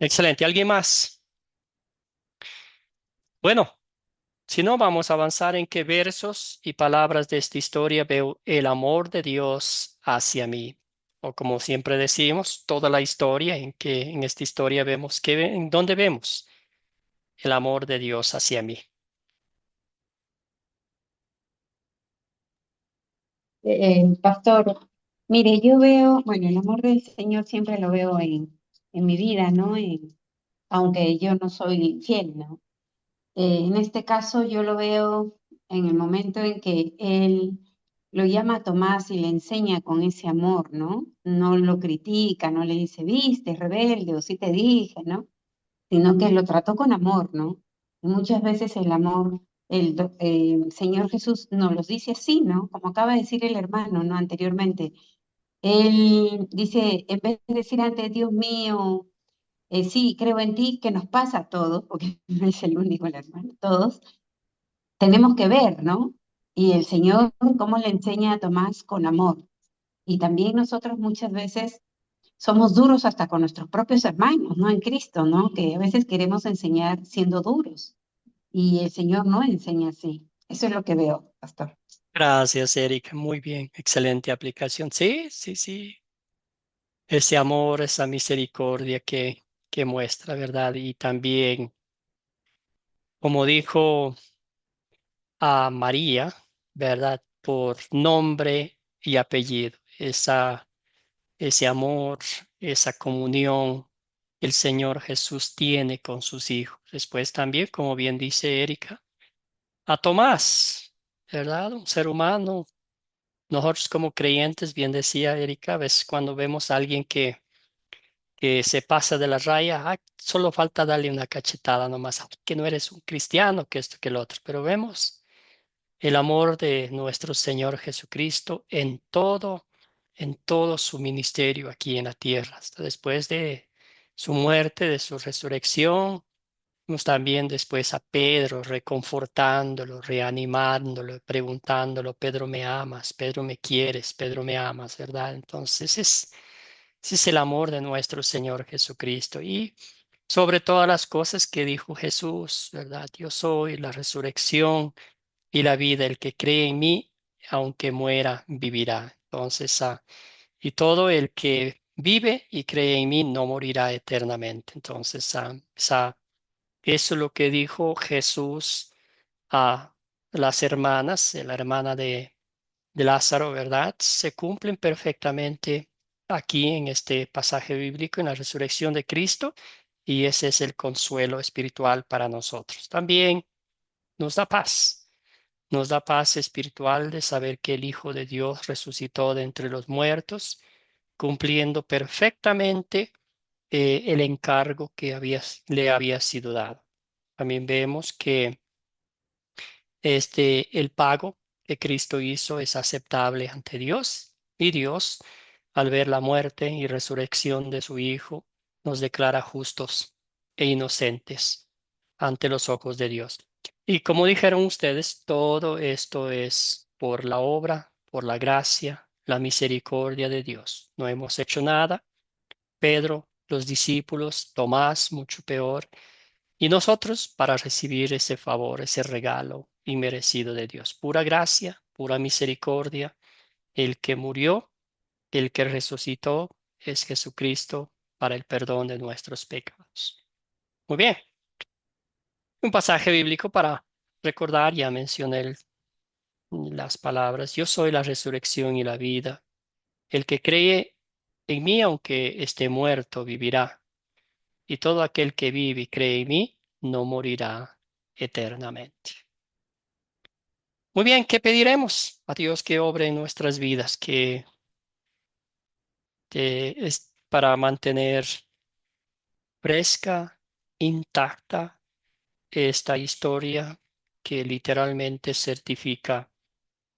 [SPEAKER 1] Excelente. ¿Alguien más? Bueno, si no, vamos a avanzar en qué versos y palabras de esta historia veo el amor de Dios hacia mí. O como siempre decimos, toda la historia en esta historia vemos en dónde vemos el amor de Dios hacia mí.
[SPEAKER 4] Pastor, mire, yo veo, bueno, el amor del Señor siempre lo veo en mi vida, ¿no? Aunque yo no soy infiel, ¿no? En este caso yo lo veo en el momento en que Él lo llama a Tomás y le enseña con ese amor, ¿no? No lo critica, no le dice, viste, rebelde, o sí te dije, ¿no? Sino que lo trató con amor, ¿no? Y muchas veces el amor, el Señor Jesús nos los dice así, ¿no? Como acaba de decir el hermano, ¿no? Anteriormente. Él dice, en vez de decir ante Dios mío, sí, creo en ti, que nos pasa a todos, porque no es el único el hermano, todos, tenemos que ver, ¿no? Y el Señor, cómo le enseña a Tomás con amor. Y también nosotros muchas veces somos duros hasta con nuestros propios hermanos, ¿no? En Cristo, ¿no? Que a veces queremos enseñar siendo duros y el Señor no enseña así. Eso es lo que veo, pastor.
[SPEAKER 1] Gracias, Erika. Muy bien. Excelente aplicación. Sí, sí, sí. Ese amor, esa misericordia que que muestra, ¿verdad? Y también, como dijo a María, ¿verdad? Por nombre y apellido, ese amor, esa comunión que el Señor Jesús tiene con sus hijos. Después también, como bien dice Erika, a Tomás, ¿verdad? Un ser humano. Nosotros como creyentes, bien decía Erika, a veces cuando vemos a alguien que se pasa de la raya, solo falta darle una cachetada nomás, que no eres un cristiano, que esto, que el otro, pero vemos el amor de nuestro Señor Jesucristo en todo su ministerio aquí en la tierra, hasta después de su muerte, de su resurrección. Vemos también después a Pedro reconfortándolo, reanimándolo, preguntándolo, Pedro, ¿me amas? Pedro, ¿me quieres? Pedro, ¿me amas? ¿Verdad? Entonces ese es el amor de nuestro Señor Jesucristo. Y sobre todas las cosas que dijo Jesús, ¿verdad? Yo soy la resurrección y la vida. El que cree en mí, aunque muera, vivirá. Entonces, y todo el que vive y cree en mí no morirá eternamente. Entonces, eso es lo que dijo Jesús a las hermanas, la hermana de Lázaro, ¿verdad? Se cumplen perfectamente aquí en este pasaje bíblico, en la resurrección de Cristo, y ese es el consuelo espiritual para nosotros. También nos da paz. Nos da paz espiritual de saber que el Hijo de Dios resucitó de entre los muertos, cumpliendo perfectamente el encargo que le había sido dado. También vemos que el pago que Cristo hizo es aceptable ante Dios, y Dios, al ver la muerte y resurrección de su Hijo, nos declara justos e inocentes ante los ojos de Dios. Y como dijeron ustedes, todo esto es por la obra, por la gracia, la misericordia de Dios. No hemos hecho nada. Pedro, los discípulos, Tomás, mucho peor, y nosotros para recibir ese favor, ese regalo inmerecido de Dios. Pura gracia, pura misericordia. El que murió, el que resucitó es Jesucristo para el perdón de nuestros pecados. Muy bien, un pasaje bíblico para recordar, ya mencioné las palabras, yo soy la resurrección y la vida. El que cree en mí, aunque esté muerto, vivirá. Y todo aquel que vive y cree en mí, no morirá eternamente. Muy bien, ¿qué pediremos a Dios que obre en nuestras vidas? Que es para mantener fresca, intacta esta historia que literalmente certifica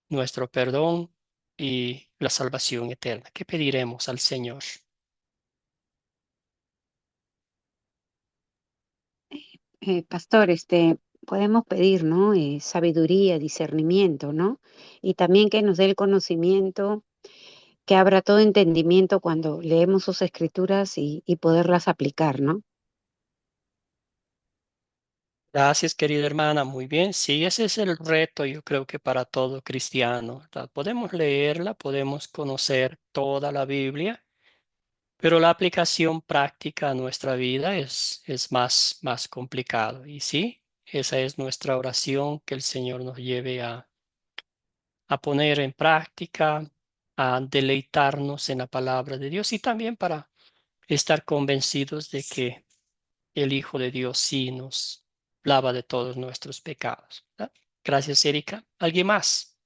[SPEAKER 1] nuestro perdón y la salvación eterna. ¿Qué pediremos al Señor?
[SPEAKER 4] Pastor, podemos pedir, ¿no? Sabiduría, discernimiento, ¿no? Y también que nos dé el conocimiento, que abra todo entendimiento cuando leemos sus escrituras y poderlas aplicar, ¿no?
[SPEAKER 1] Gracias, querida hermana. Muy bien. Sí, ese es el reto, yo creo que para todo cristiano, ¿verdad? Podemos leerla, podemos conocer toda la Biblia, pero la aplicación práctica a nuestra vida es más complicado. Y sí, esa es nuestra oración, que el Señor nos lleve a poner en práctica, a deleitarnos en la palabra de Dios y también para estar convencidos de que el Hijo de Dios sí nos lava de todos nuestros pecados, ¿verdad? Gracias, Erika. ¿Alguien más?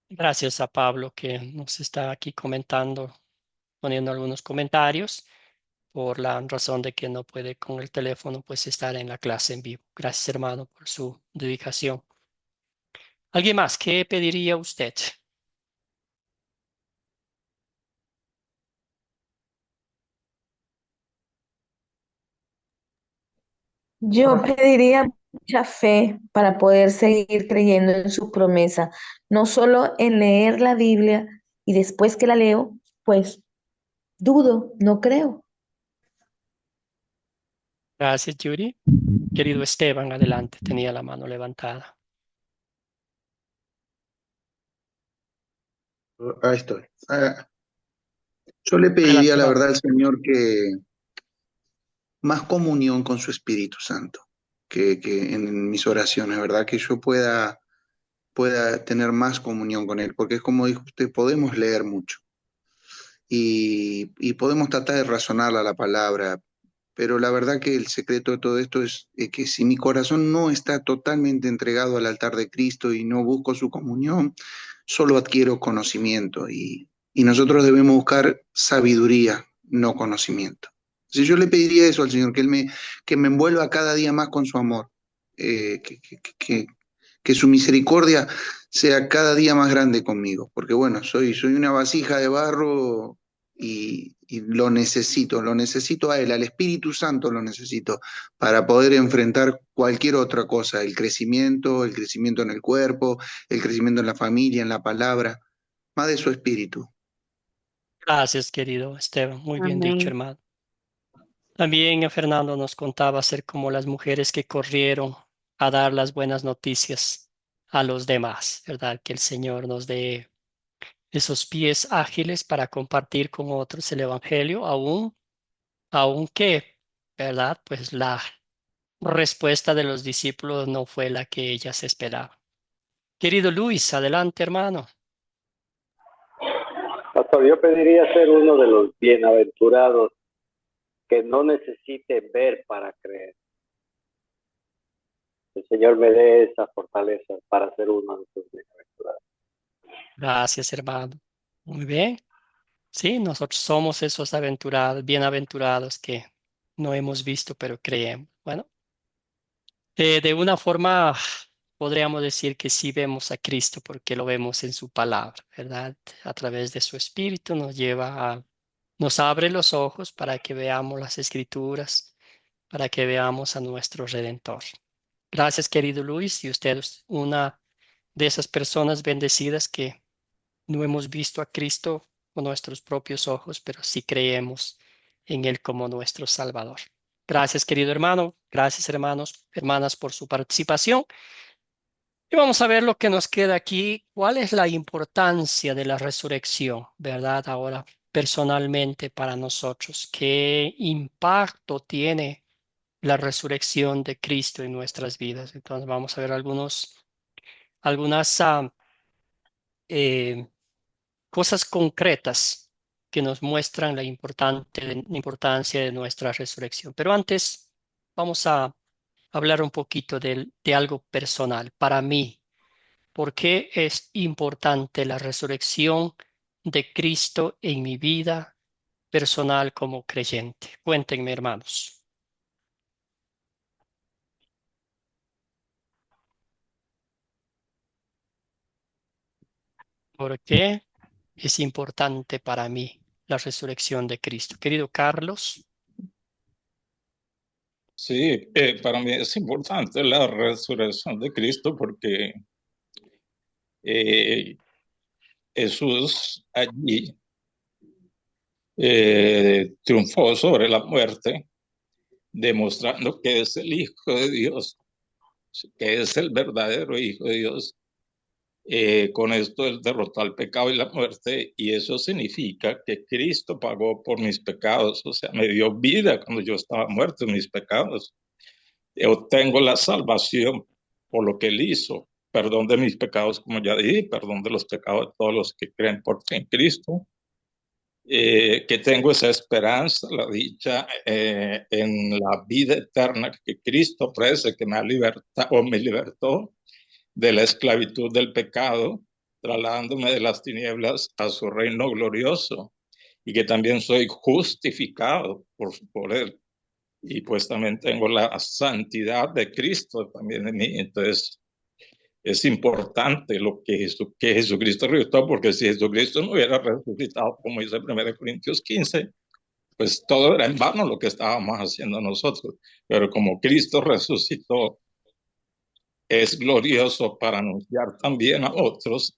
[SPEAKER 1] Gracias a Pablo que nos está aquí comentando, poniendo algunos comentarios por la razón de que no puede con el teléfono pues estar en la clase en vivo. Gracias, hermano, por su dedicación. ¿Alguien más? ¿Qué pediría usted?
[SPEAKER 5] Yo pediría mucha fe para poder seguir creyendo en su promesa, no solo en leer la Biblia y después que la leo, pues dudo, no creo.
[SPEAKER 1] Gracias, Yuri. Querido Esteban, adelante, tenía la mano levantada.
[SPEAKER 6] Ahí estoy. Yo le
[SPEAKER 1] Adelante,
[SPEAKER 6] pediría la
[SPEAKER 1] hermano.
[SPEAKER 6] verdad al Señor que más comunión con su Espíritu Santo, que en mis oraciones, ¿verdad? Que yo pueda tener más comunión con Él, porque es como dijo usted, podemos leer mucho y podemos tratar de razonar a la palabra, pero la verdad que el secreto de todo esto es que si mi corazón no está totalmente entregado al altar de Cristo y no busco su comunión, solo adquiero conocimiento y nosotros debemos buscar sabiduría, no conocimiento. Si yo le pediría eso al Señor, que me envuelva cada día más con su amor, que su misericordia sea cada día más grande conmigo, porque bueno, soy una vasija de barro y lo necesito a Él, al Espíritu Santo lo necesito para poder enfrentar cualquier otra cosa, el crecimiento en el cuerpo, el crecimiento en la familia, en la palabra, más de su Espíritu.
[SPEAKER 1] Gracias, querido Esteban. Muy bien dicho,
[SPEAKER 4] Amén.
[SPEAKER 1] hermano. También Fernando nos contaba ser como las mujeres que corrieron a dar las buenas noticias a los demás, ¿verdad? Que el Señor nos dé esos pies ágiles para compartir con otros el Evangelio, aunque, ¿verdad? Pues la respuesta de los discípulos no fue la que ellas esperaban. Querido Luis, adelante, hermano.
[SPEAKER 7] Pastor, yo pediría ser uno de los bienaventurados que no necesite ver para creer. El Señor me dé esa fortaleza para ser uno de esos bienaventurados.
[SPEAKER 1] Gracias, hermano. Muy bien. Sí, nosotros somos esos aventurados, bienaventurados que no hemos visto, pero creemos. Bueno, de una forma podríamos decir que sí vemos a Cristo porque lo vemos en su palabra, ¿verdad? A través de su espíritu nos abre los ojos para que veamos las escrituras, para que veamos a nuestro Redentor. Gracias, querido Luis, y usted es una de esas personas bendecidas que no hemos visto a Cristo con nuestros propios ojos, pero sí creemos en Él como nuestro Salvador. Gracias, querido hermano. Gracias, hermanos, hermanas, por su participación. Y vamos a ver lo que nos queda aquí. ¿Cuál es la importancia de la resurrección, verdad? Ahora, personalmente para nosotros, ¿qué impacto tiene la resurrección de Cristo en nuestras vidas? Entonces, vamos a ver algunas eh, cosas concretas que nos muestran la importancia de nuestra resurrección. Pero antes, vamos a hablar un poquito de algo personal. Para mí, ¿por qué es importante la resurrección de Cristo en mi vida personal como creyente? Cuéntenme, hermanos. ¿Por qué es importante para mí la resurrección de Cristo? Querido Carlos.
[SPEAKER 2] Sí, para mí es importante la resurrección de Cristo porque eh, Jesús allí triunfó sobre la muerte, demostrando que es el Hijo de Dios, que es el verdadero Hijo de Dios. Con esto él derrotó al pecado y la muerte, y eso significa que Cristo pagó por mis pecados, o sea, me dio vida cuando yo estaba muerto en mis pecados. Obtengo la salvación por lo que él hizo, perdón de mis pecados, como ya dije, perdón de los pecados de todos los que creen por fe en Cristo. Que tengo esa esperanza, la dicha en la vida eterna que Cristo ofrece, que me ha libertado o me libertó de la esclavitud del pecado, trasladándome de las tinieblas a su reino glorioso, y que también soy justificado por él. Y pues también tengo la santidad de Cristo también en mí. Entonces es importante lo que Jesucristo resucitó, porque si Jesucristo no hubiera resucitado, como dice 1 Corintios 15, pues todo era en vano lo que estábamos haciendo nosotros. Pero como Cristo resucitó, es glorioso para anunciar también a otros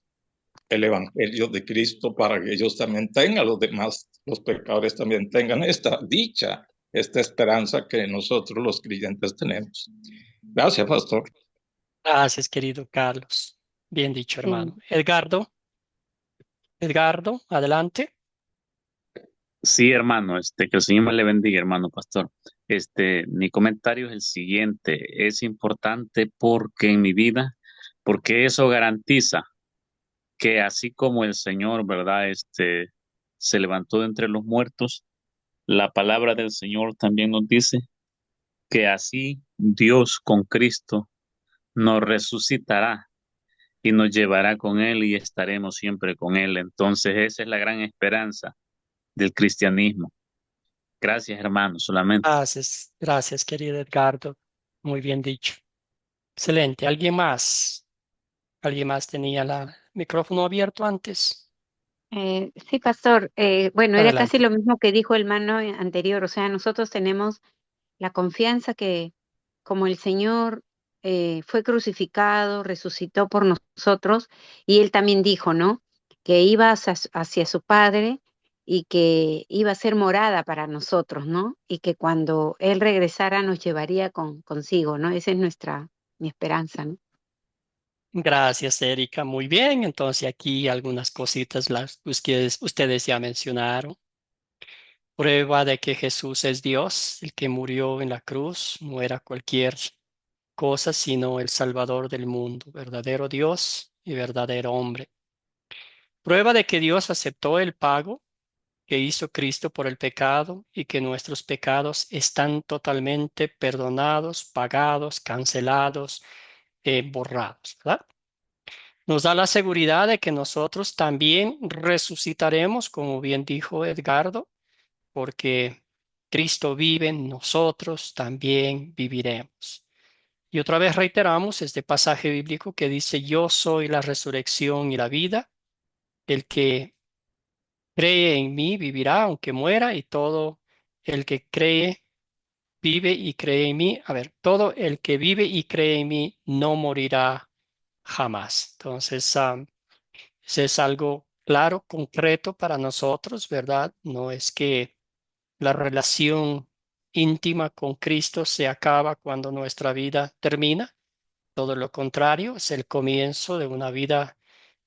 [SPEAKER 2] el Evangelio de Cristo, para que ellos también tengan, los demás, los pecadores también tengan esta dicha, esta esperanza que nosotros los creyentes tenemos. Gracias, pastor.
[SPEAKER 1] Gracias, querido Carlos. Bien dicho, hermano.
[SPEAKER 4] Sí.
[SPEAKER 1] Edgardo. Edgardo, adelante.
[SPEAKER 8] Sí, hermano, que el Señor me le bendiga, hermano pastor. Mi comentario es el siguiente. Es importante porque en mi vida, porque eso garantiza que así como el Señor, ¿verdad? Se levantó de entre los muertos, la palabra del Señor también nos dice que así Dios con Cristo nos resucitará y nos llevará con Él y estaremos siempre con Él. Entonces, esa es la gran esperanza del cristianismo. Gracias, hermano, solamente.
[SPEAKER 1] Gracias, gracias, querido Edgardo. Muy bien dicho. Excelente. ¿Alguien más? ¿Alguien más tenía el micrófono abierto antes?
[SPEAKER 4] Sí, pastor. Bueno, era casi
[SPEAKER 1] Adelante.
[SPEAKER 4] lo mismo que dijo el hermano anterior. O sea, nosotros tenemos la confianza que como el Señor fue crucificado, resucitó por nosotros, y Él también dijo, ¿no? Que iba hacia su Padre y que iba a ser morada para nosotros, ¿no? Y que cuando Él regresara nos llevaría consigo, ¿no? Esa es mi esperanza, ¿no?
[SPEAKER 1] Gracias, Erika. Muy bien. Entonces aquí algunas cositas las que ustedes ya mencionaron. Prueba de que Jesús es Dios, el que murió en la cruz, no era cualquier cosa, sino el Salvador del mundo, verdadero Dios y verdadero hombre. Prueba de que Dios aceptó el pago que hizo Cristo por el pecado y que nuestros pecados están totalmente perdonados, pagados, cancelados, borrados, ¿verdad? Nos da la seguridad de que nosotros también resucitaremos, como bien dijo Edgardo, porque Cristo vive en nosotros, también viviremos. Y otra vez reiteramos este pasaje bíblico que dice, yo soy la resurrección y la vida, el que cree en mí vivirá aunque muera, y todo el que cree, vive y cree en mí, a ver, todo el que vive y cree en mí no morirá jamás. Entonces, eso es algo claro, concreto para nosotros, ¿verdad? No es que la relación íntima con Cristo se acaba cuando nuestra vida termina. Todo lo contrario, es el comienzo de una vida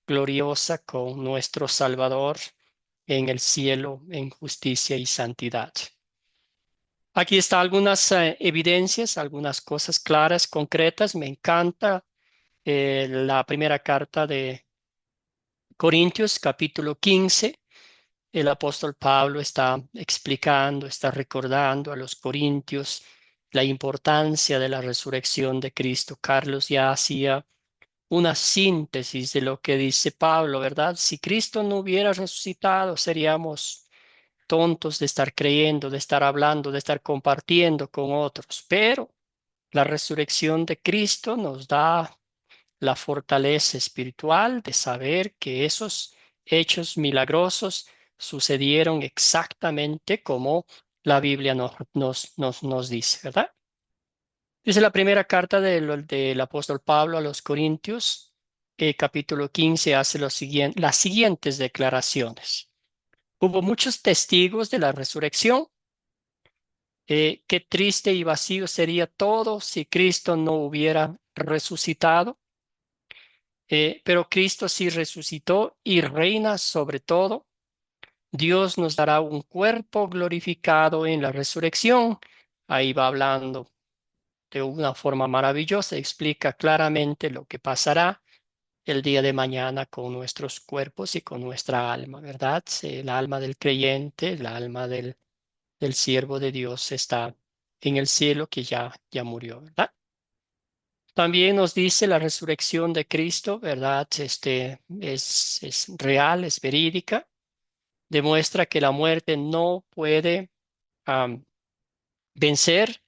[SPEAKER 1] gloriosa con nuestro Salvador en el cielo, en justicia y santidad. Aquí están algunas evidencias, algunas cosas claras, concretas. Me encanta la primera carta de Corintios, capítulo 15. El apóstol Pablo está explicando, está recordando a los corintios la importancia de la resurrección de Cristo. Carlos ya hacía una síntesis de lo que dice Pablo, ¿verdad? Si Cristo no hubiera resucitado, seríamos tontos de estar creyendo, de estar hablando, de estar compartiendo con otros. Pero la resurrección de Cristo nos da la fortaleza espiritual de saber que esos hechos milagrosos sucedieron exactamente como la Biblia nos dice, ¿verdad? Dice la primera carta del apóstol Pablo a los Corintios, capítulo 15, hace las siguientes declaraciones. Hubo muchos testigos de la resurrección. Qué triste y vacío sería todo si Cristo no hubiera resucitado. Pero Cristo sí resucitó y reina sobre todo. Dios nos dará un cuerpo glorificado en la resurrección. Ahí va hablando de una forma maravillosa, explica claramente lo que pasará el día de mañana con nuestros cuerpos y con nuestra alma, ¿verdad? El alma del creyente, el alma del siervo de Dios está en el cielo que ya murió, ¿verdad? También nos dice la resurrección de Cristo, ¿verdad? Es real, es verídica, demuestra que la muerte no puede am, vencer,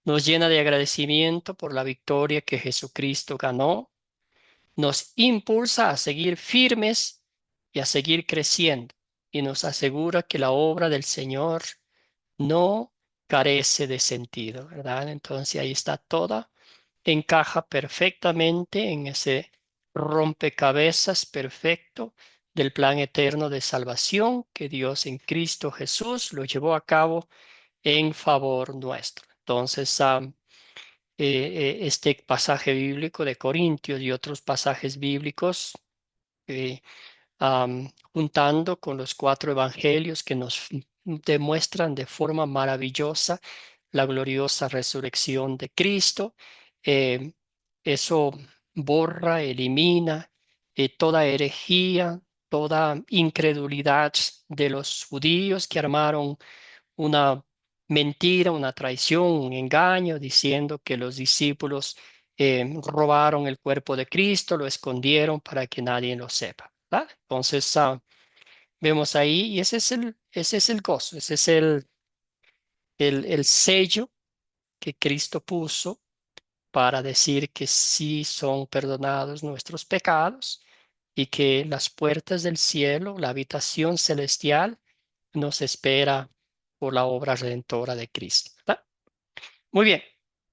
[SPEAKER 1] nos llena de agradecimiento por la victoria que Jesucristo ganó, nos impulsa a seguir firmes y a seguir creciendo, y nos asegura que la obra del Señor no carece de sentido, ¿verdad? Entonces ahí está toda, encaja perfectamente en ese rompecabezas perfecto del plan eterno de salvación que Dios en Cristo Jesús lo llevó a cabo en favor nuestro. Entonces, este pasaje bíblico de Corintios y otros pasajes bíblicos eh, juntando con los 4 evangelios que nos demuestran de forma maravillosa la gloriosa resurrección de Cristo. Eh, Eso borra, elimina toda herejía, toda incredulidad de los judíos que armaron una mentira, una traición, un engaño, diciendo que los discípulos robaron el cuerpo de Cristo, lo escondieron para que nadie lo sepa, ¿verdad? Entonces, vemos ahí, y ese es el gozo, ese es el sello que Cristo puso para decir que sí son perdonados nuestros pecados y que las puertas del cielo, la habitación celestial, nos espera por la obra redentora de Cristo, ¿verdad? Muy bien.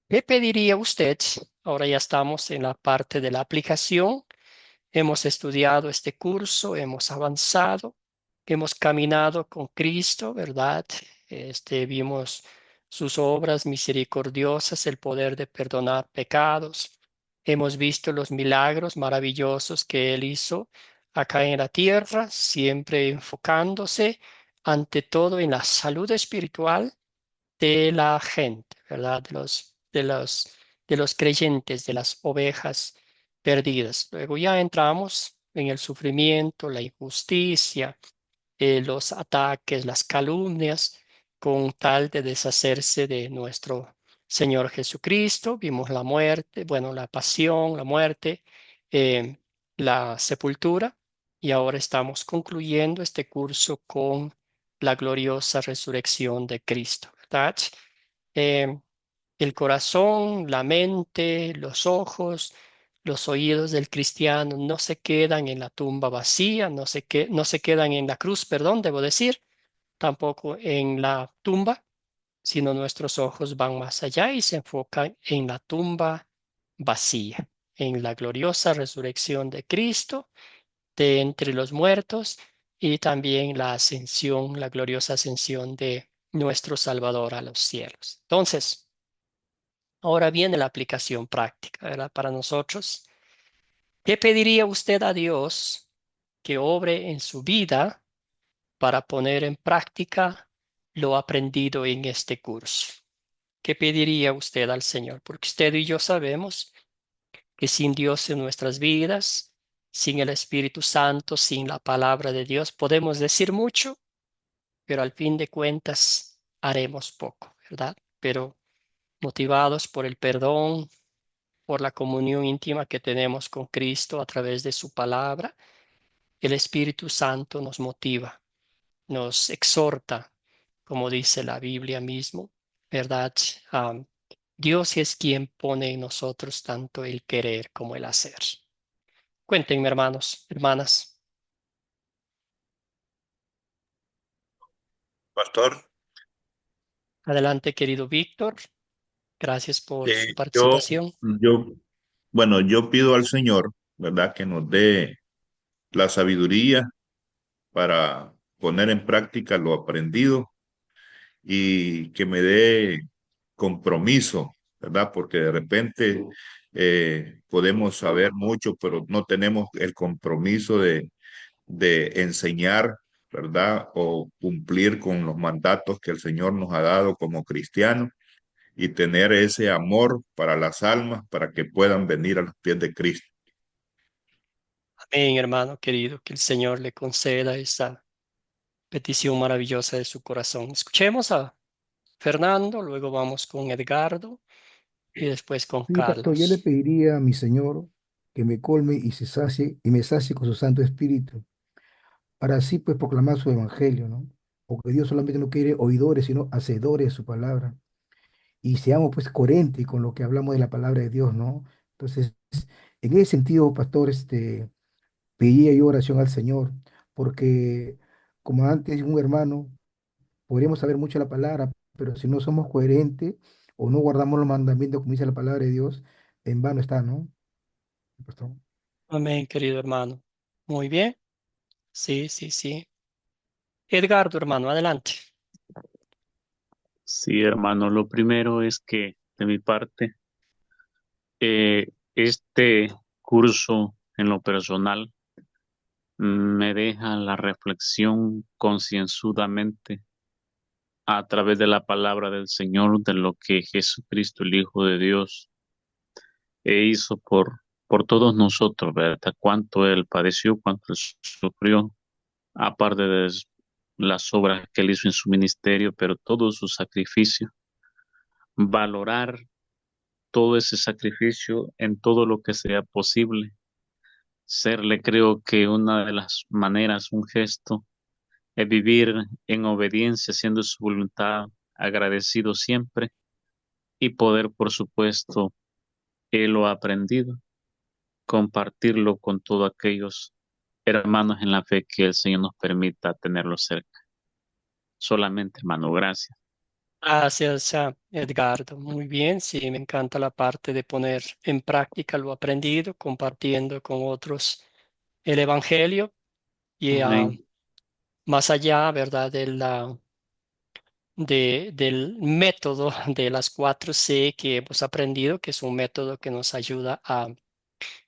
[SPEAKER 1] ¿Qué pediría usted? Ahora ya estamos en la parte de la aplicación. Hemos estudiado este curso, hemos avanzado, hemos caminado con Cristo, ¿verdad? Vimos sus obras misericordiosas, el poder de perdonar pecados. Hemos visto los milagros maravillosos que Él hizo acá en la tierra, siempre enfocándose ante todo en la salud espiritual de la gente, ¿verdad? De los creyentes, de las ovejas perdidas. Luego ya entramos en el sufrimiento, la injusticia, los ataques, las calumnias, con tal de deshacerse de nuestro Señor Jesucristo. Vimos la muerte, bueno, la pasión, la muerte, eh, la sepultura, y ahora estamos concluyendo este curso con la gloriosa resurrección de Cristo, ¿verdad? Eh, el corazón, la mente, los ojos, los oídos del cristiano no se quedan en la tumba vacía, no se quedan en la cruz, perdón, debo decir, tampoco en la tumba, sino nuestros ojos van más allá y se enfocan en la tumba vacía, en la gloriosa resurrección de Cristo de entre los muertos y también la ascensión, la gloriosa ascensión de nuestro Salvador a los cielos. Entonces, ahora viene la aplicación práctica, ¿verdad? Para nosotros, ¿qué pediría usted a Dios que obre en su vida para poner en práctica lo aprendido en este curso? ¿Qué pediría usted al Señor? Porque usted y yo sabemos que sin Dios en nuestras vidas, sin el Espíritu Santo, sin la palabra de Dios, podemos decir mucho, pero al fin de cuentas haremos poco, ¿verdad? Pero motivados por el perdón, por la comunión íntima que tenemos con Cristo a través de su palabra, el Espíritu Santo nos motiva, nos exhorta, como dice la Biblia mismo, ¿verdad? Dios es quien pone en nosotros tanto el querer como el hacer. Cuéntenme, hermanos, hermanas.
[SPEAKER 2] Pastor,
[SPEAKER 1] Adelante, querido Víctor. Gracias por su
[SPEAKER 9] yo,
[SPEAKER 1] participación.
[SPEAKER 9] yo, bueno, yo pido al Señor, ¿verdad? Que nos dé la sabiduría para poner en práctica lo aprendido y que me dé compromiso, ¿verdad? Porque de repente podemos saber mucho, pero no tenemos el compromiso de enseñar, ¿verdad? O cumplir con los mandatos que el Señor nos ha dado como cristianos y tener ese amor para las almas para que puedan venir a los pies de Cristo.
[SPEAKER 1] Amén, hermano querido, que el Señor le conceda esa petición maravillosa de su corazón. Escuchemos a Fernando, luego vamos con Edgardo y después con
[SPEAKER 3] Sí, pastor, yo le
[SPEAKER 1] Carlos.
[SPEAKER 3] pediría a mi Señor que me colme y se sacie y me sacie con su Santo Espíritu, para así pues proclamar su evangelio, ¿no? Porque Dios solamente no quiere oidores, sino hacedores de su palabra. Y seamos pues coherentes con lo que hablamos de la palabra de Dios, ¿no? Entonces, en ese sentido, pastor, pedía yo oración al Señor, porque como antes un hermano, podríamos saber mucho la palabra, pero si no somos coherentes o no guardamos los mandamientos como dice la palabra de Dios, en vano está, ¿no? Pastor.
[SPEAKER 1] Amén, querido hermano. Muy bien. Sí, sí, sí. Edgardo, hermano, adelante.
[SPEAKER 8] Sí, hermano, lo primero es que de mi parte, este curso en lo personal me deja la reflexión concienzudamente a través de la palabra del Señor, de lo que Jesucristo, el Hijo de Dios, hizo por todos nosotros, ¿verdad? Cuánto Él padeció, cuánto Él sufrió, aparte de las obras que Él hizo en su ministerio, pero todo su sacrificio, valorar todo ese sacrificio en todo lo que sea posible. Serle, creo que una de las maneras, un gesto, es vivir en obediencia, haciendo su voluntad, agradecido siempre y poder, por supuesto, lo aprendido, compartirlo con todos aquellos hermanos en la fe que el Señor nos permita tenerlos cerca. Solamente, hermano, gracias.
[SPEAKER 1] Gracias, Edgardo. Muy bien, sí, me encanta la parte de poner en práctica lo aprendido, compartiendo con otros el Evangelio y
[SPEAKER 8] Amén.
[SPEAKER 1] más allá, ¿verdad? Del método de las 4C que hemos aprendido, que es un método que nos ayuda a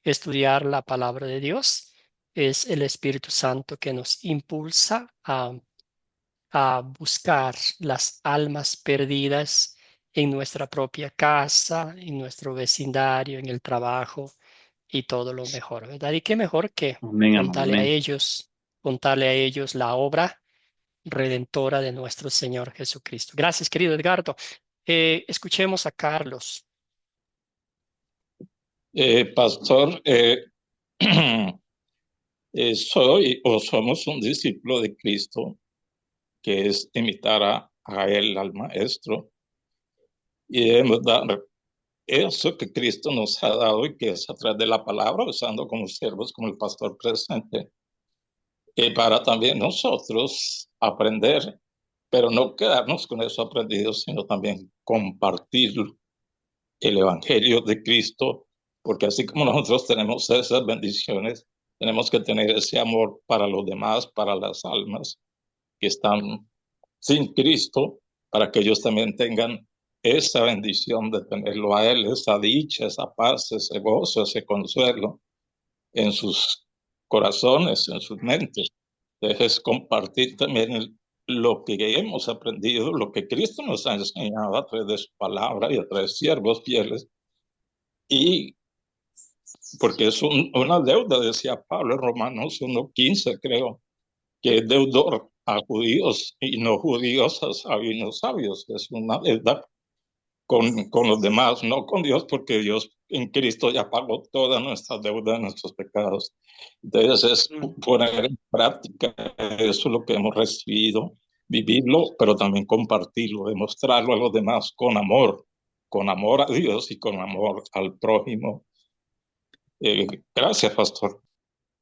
[SPEAKER 1] estudiar la palabra de Dios. Es el Espíritu Santo que nos impulsa a buscar las almas perdidas en nuestra propia casa, en nuestro vecindario, en el trabajo y todo lo mejor, ¿verdad? Y qué mejor que
[SPEAKER 8] Amén, amén, amén.
[SPEAKER 1] contarle a ellos la obra redentora de nuestro Señor Jesucristo. Gracias, querido Edgardo. Escuchemos a Carlos.
[SPEAKER 2] Pastor, soy o somos un discípulo de Cristo, que es imitar a Él, al Maestro, y debemos dar eso que Cristo nos ha dado y que es a través de la palabra, usando como siervos, como el pastor presente, para también nosotros aprender, pero no quedarnos con eso aprendido, sino también compartir el Evangelio de Cristo, porque así como nosotros tenemos esas bendiciones, tenemos que tener ese amor para los demás, para las almas que están sin Cristo, para que ellos también tengan esa bendición de tenerlo a Él, esa dicha, esa paz, ese gozo, ese consuelo en sus corazones, en sus mentes. Dejes compartir también lo que hemos aprendido, lo que Cristo nos ha enseñado a través de su palabra y a través de siervos fieles. Y porque es una deuda, decía Pablo en Romanos 1:15, creo, que es deudor a judíos y no judíos, a sabios y no sabios. Es una deuda con los demás, no con Dios, porque Dios en Cristo ya pagó toda nuestra deuda, nuestros pecados. Entonces es poner en práctica eso lo que hemos recibido, vivirlo, pero también compartirlo, demostrarlo a los demás con amor a Dios y con amor al prójimo. Gracias, pastor.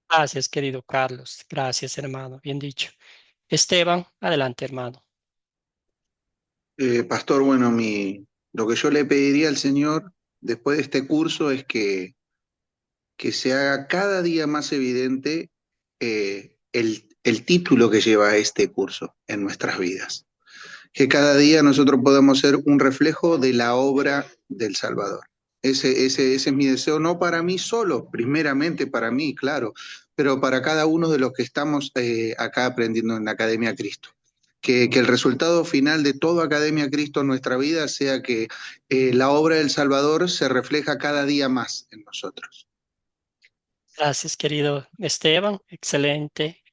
[SPEAKER 1] Gracias, querido Carlos. Gracias, hermano. Bien dicho. Esteban, adelante, hermano.
[SPEAKER 6] Pastor, bueno, lo que yo le pediría al Señor después de este curso es que se haga cada día más evidente el título que lleva este curso en nuestras vidas. Que cada día nosotros podamos ser un reflejo de la obra del Salvador. Ese es mi deseo, no para mí solo, primeramente para mí, claro, pero para cada uno de los que estamos acá aprendiendo en la Academia Cristo. Que el resultado final de toda Academia Cristo en nuestra vida sea que la obra del Salvador se refleja cada día más en nosotros.
[SPEAKER 1] Gracias, querido Esteban. Excelente.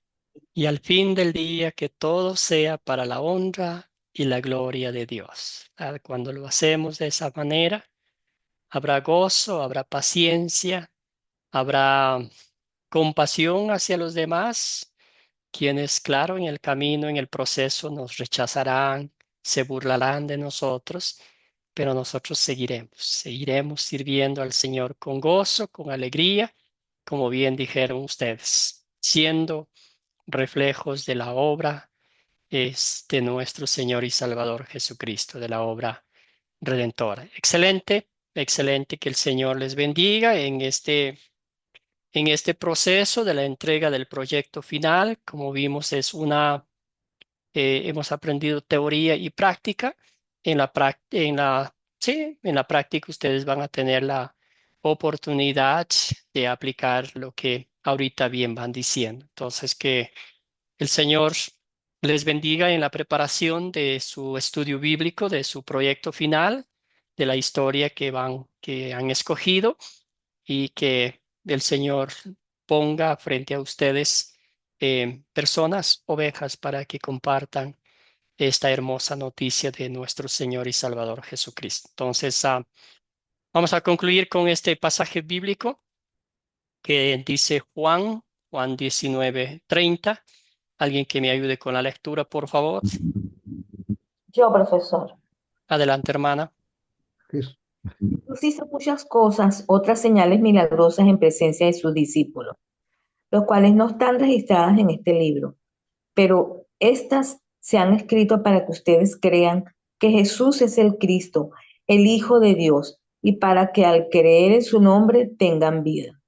[SPEAKER 1] Y al fin del día, que todo sea para la honra y la gloria de Dios. Cuando lo hacemos de esa manera, habrá gozo, habrá paciencia, habrá compasión hacia los demás, quienes, claro, en el camino, en el proceso, nos rechazarán, se burlarán de nosotros, pero nosotros seguiremos sirviendo al Señor con gozo, con alegría, como bien dijeron ustedes, siendo reflejos de la obra de nuestro Señor y Salvador Jesucristo, de la obra redentora. Excelente, excelente, que el Señor les bendiga en este proceso de la entrega del proyecto final. Como vimos, hemos aprendido teoría y práctica. En la práctica ustedes van a tener la oportunidad de aplicar lo que ahorita bien van diciendo. Entonces, que el Señor les bendiga en la preparación de su estudio bíblico, de su proyecto final, de la historia que han escogido, y que el Señor ponga frente a ustedes personas, ovejas, para que compartan esta hermosa noticia de nuestro Señor y Salvador Jesucristo. Entonces, vamos a concluir con este pasaje bíblico que dice Juan 19:30. Alguien que me ayude con la lectura, por favor.
[SPEAKER 5] Yo, profesor.
[SPEAKER 1] Adelante, hermana.
[SPEAKER 3] Jesús.
[SPEAKER 5] Jesús hizo muchas cosas, otras señales milagrosas en presencia de sus discípulos, los cuales no están registradas en este libro, pero estas se han escrito para que ustedes crean que Jesús es el Cristo, el Hijo de Dios, y para que al creer en su nombre tengan vida.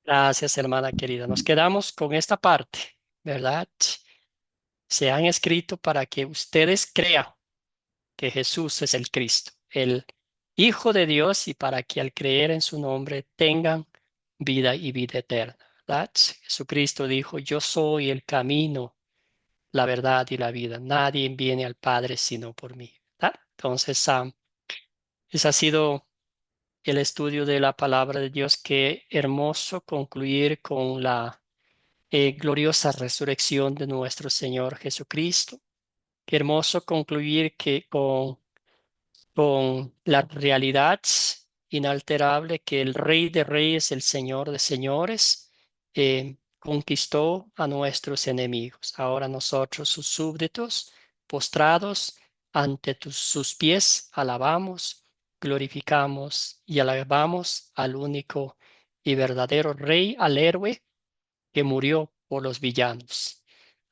[SPEAKER 1] Gracias, hermana querida. Nos quedamos con esta parte, ¿verdad? Se han escrito para que ustedes crean que Jesús es el Cristo, el Hijo de Dios, y para que al creer en su nombre tengan vida y vida eterna, ¿verdad? Jesucristo dijo, yo soy el camino, la verdad y la vida. Nadie viene al Padre sino por mí, ¿verdad? Entonces, ese ha sido el estudio de la palabra de Dios. Qué hermoso concluir con la gloriosa resurrección de nuestro Señor Jesucristo. Qué hermoso concluir con la realidad inalterable que el Rey de Reyes, el Señor de Señores, conquistó a nuestros enemigos. Ahora nosotros, sus súbditos, postrados ante sus pies, alabamos, glorificamos y alabamos al único y verdadero Rey, al héroe que murió por los villanos,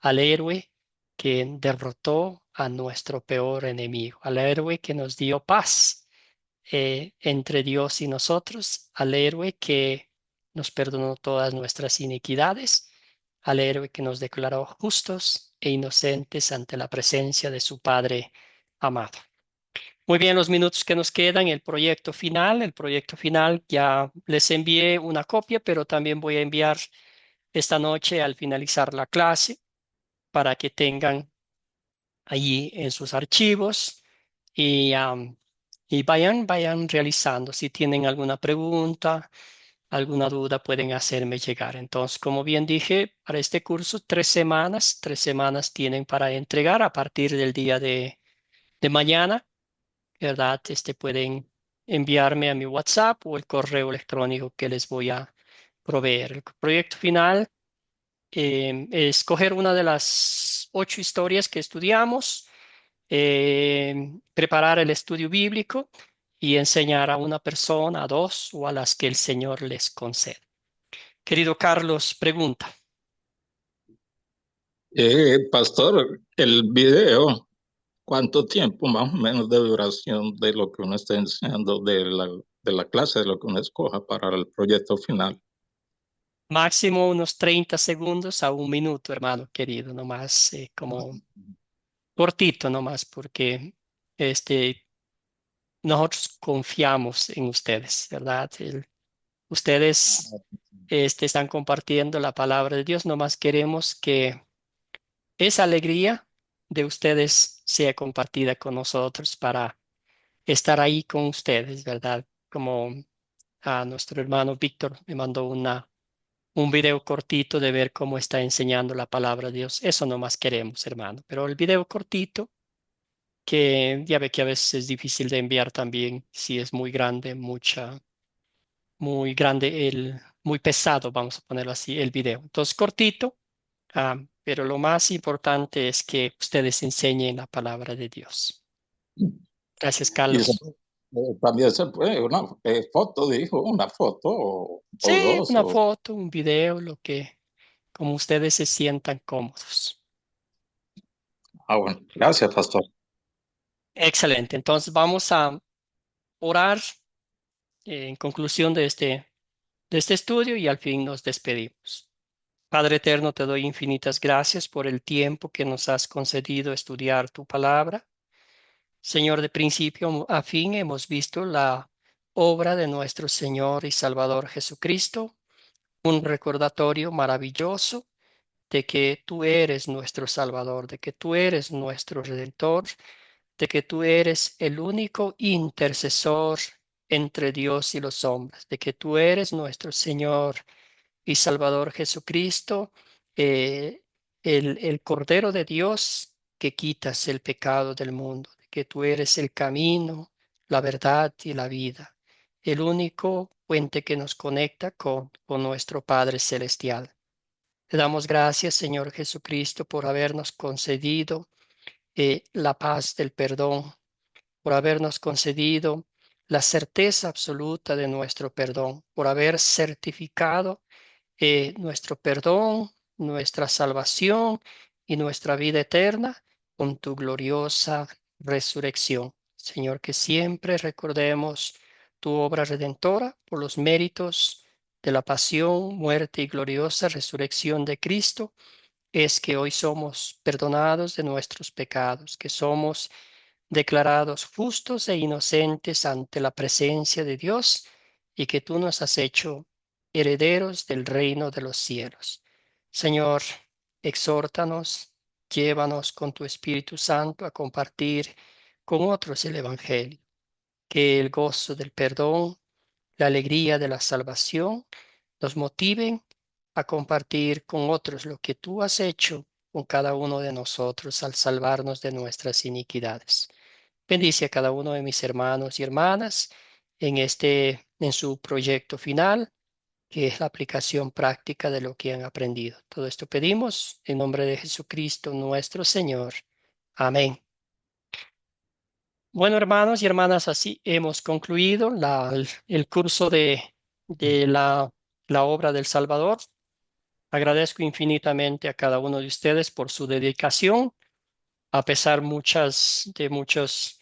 [SPEAKER 1] al héroe que derrotó a nuestro peor enemigo, al héroe que nos dio paz entre Dios y nosotros, al héroe que nos perdonó todas nuestras iniquidades, al héroe que nos declaró justos e inocentes ante la presencia de su Padre amado. Muy bien, los minutos que nos quedan, el proyecto final, ya les envié una copia, pero también voy a enviar esta noche al finalizar la clase para que tengan allí en sus archivos y vayan realizando. Si tienen alguna pregunta, alguna duda, pueden hacerme llegar. Entonces, como bien dije, para este curso, 3 semanas tienen para entregar a partir del día de mañana, ¿verdad? Pueden enviarme a mi WhatsApp o el correo electrónico que les voy a proveer. El proyecto final, escoger una de las 8 historias que estudiamos, preparar el estudio bíblico y enseñar a una persona, a dos o a las que el Señor les conceda. Querido Carlos, pregunta.
[SPEAKER 2] Pastor, el video, ¿cuánto tiempo más o menos de duración de lo que uno está enseñando de la clase, de lo que uno escoja para el proyecto final?
[SPEAKER 1] Máximo unos 30 segundos a 1 minuto, hermano querido, nomás como cortito nomás, porque nosotros confiamos en ustedes, ¿verdad? Ustedes están compartiendo la palabra de Dios, nomás queremos que esa alegría de ustedes sea compartida con nosotros para estar ahí con ustedes, ¿verdad? Como a nuestro hermano Víctor me mandó un video cortito de ver cómo está enseñando la palabra de Dios. Eso nomás queremos, hermano. Pero el video cortito, que ya ve que a veces es difícil de enviar también, si es muy grande, muy grande, muy pesado, vamos a ponerlo así, el video. Entonces, cortito, pero lo más importante es que ustedes enseñen la palabra de Dios. Gracias,
[SPEAKER 2] Y
[SPEAKER 1] Carlos.
[SPEAKER 2] también se puede una foto, dijo, una foto o
[SPEAKER 1] Sí,
[SPEAKER 2] dos.
[SPEAKER 1] una foto, un video, como ustedes se sientan cómodos.
[SPEAKER 2] Bueno, gracias, pastor.
[SPEAKER 1] Excelente. Entonces vamos a orar en conclusión de este estudio y al fin nos despedimos. Padre eterno, te doy infinitas gracias por el tiempo que nos has concedido estudiar tu palabra. Señor, de principio a fin hemos visto la obra de nuestro Señor y Salvador Jesucristo, un recordatorio maravilloso de que tú eres nuestro Salvador, de que tú eres nuestro Redentor, de que tú eres el único intercesor entre Dios y los hombres, de que tú eres nuestro Señor y Salvador Jesucristo, eh, el Cordero de Dios que quitas el pecado del mundo, de que tú eres el camino, la verdad y la vida, el único puente que nos conecta con nuestro Padre Celestial. Te damos gracias, Señor Jesucristo, por habernos concedido la paz del perdón, por habernos concedido la certeza absoluta de nuestro perdón, por haber certificado nuestro perdón, nuestra salvación y nuestra vida eterna con tu gloriosa resurrección. Señor, que siempre recordemos tu obra redentora por los méritos de la pasión, muerte y gloriosa resurrección de Cristo, es que hoy somos perdonados de nuestros pecados, que somos declarados justos e inocentes ante la presencia de Dios y que tú nos has hecho herederos del reino de los cielos. Señor, exhórtanos, llévanos con tu Espíritu Santo a compartir con otros el Evangelio, que el gozo del perdón, la alegría de la salvación nos motiven a compartir con otros lo que tú has hecho con cada uno de nosotros al salvarnos de nuestras iniquidades. Bendice a cada uno de mis hermanos y hermanas en su proyecto final, que es la aplicación práctica de lo que han aprendido. Todo esto pedimos en nombre de Jesucristo nuestro Señor. Amén. Bueno, hermanos y hermanas, así hemos concluido el curso de la obra del Salvador. Agradezco infinitamente a cada uno de ustedes por su dedicación, a pesar de muchos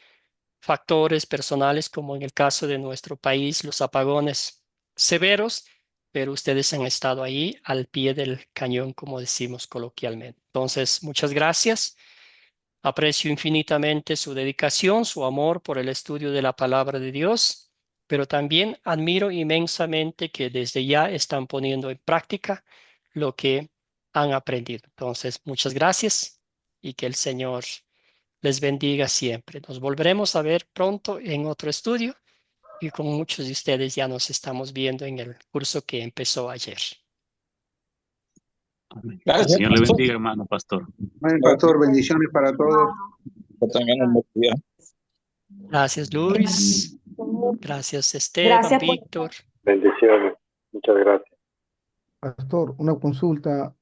[SPEAKER 1] factores personales, como en el caso de nuestro país, los apagones severos, pero ustedes han estado ahí al pie del cañón, como decimos coloquialmente. Entonces, muchas gracias. Aprecio infinitamente su dedicación, su amor por el estudio de la palabra de Dios, pero también admiro inmensamente que desde ya están poniendo en práctica lo que han aprendido. Entonces, muchas gracias y que el Señor les bendiga siempre. Nos volveremos a ver pronto en otro estudio y con muchos de ustedes ya nos estamos viendo en el curso que empezó ayer.
[SPEAKER 8] Amén. El
[SPEAKER 2] Gracias,
[SPEAKER 8] Señor le
[SPEAKER 2] pastor.
[SPEAKER 8] bendiga, hermano pastor.
[SPEAKER 6] Amén, pastor, bendiciones para todos.
[SPEAKER 2] Que tengan un buen día.
[SPEAKER 1] Gracias, Luis. Gracias, Esteban,
[SPEAKER 5] Gracias por...
[SPEAKER 1] Víctor.
[SPEAKER 7] Bendiciones. Muchas gracias.
[SPEAKER 3] Pastor, una consulta.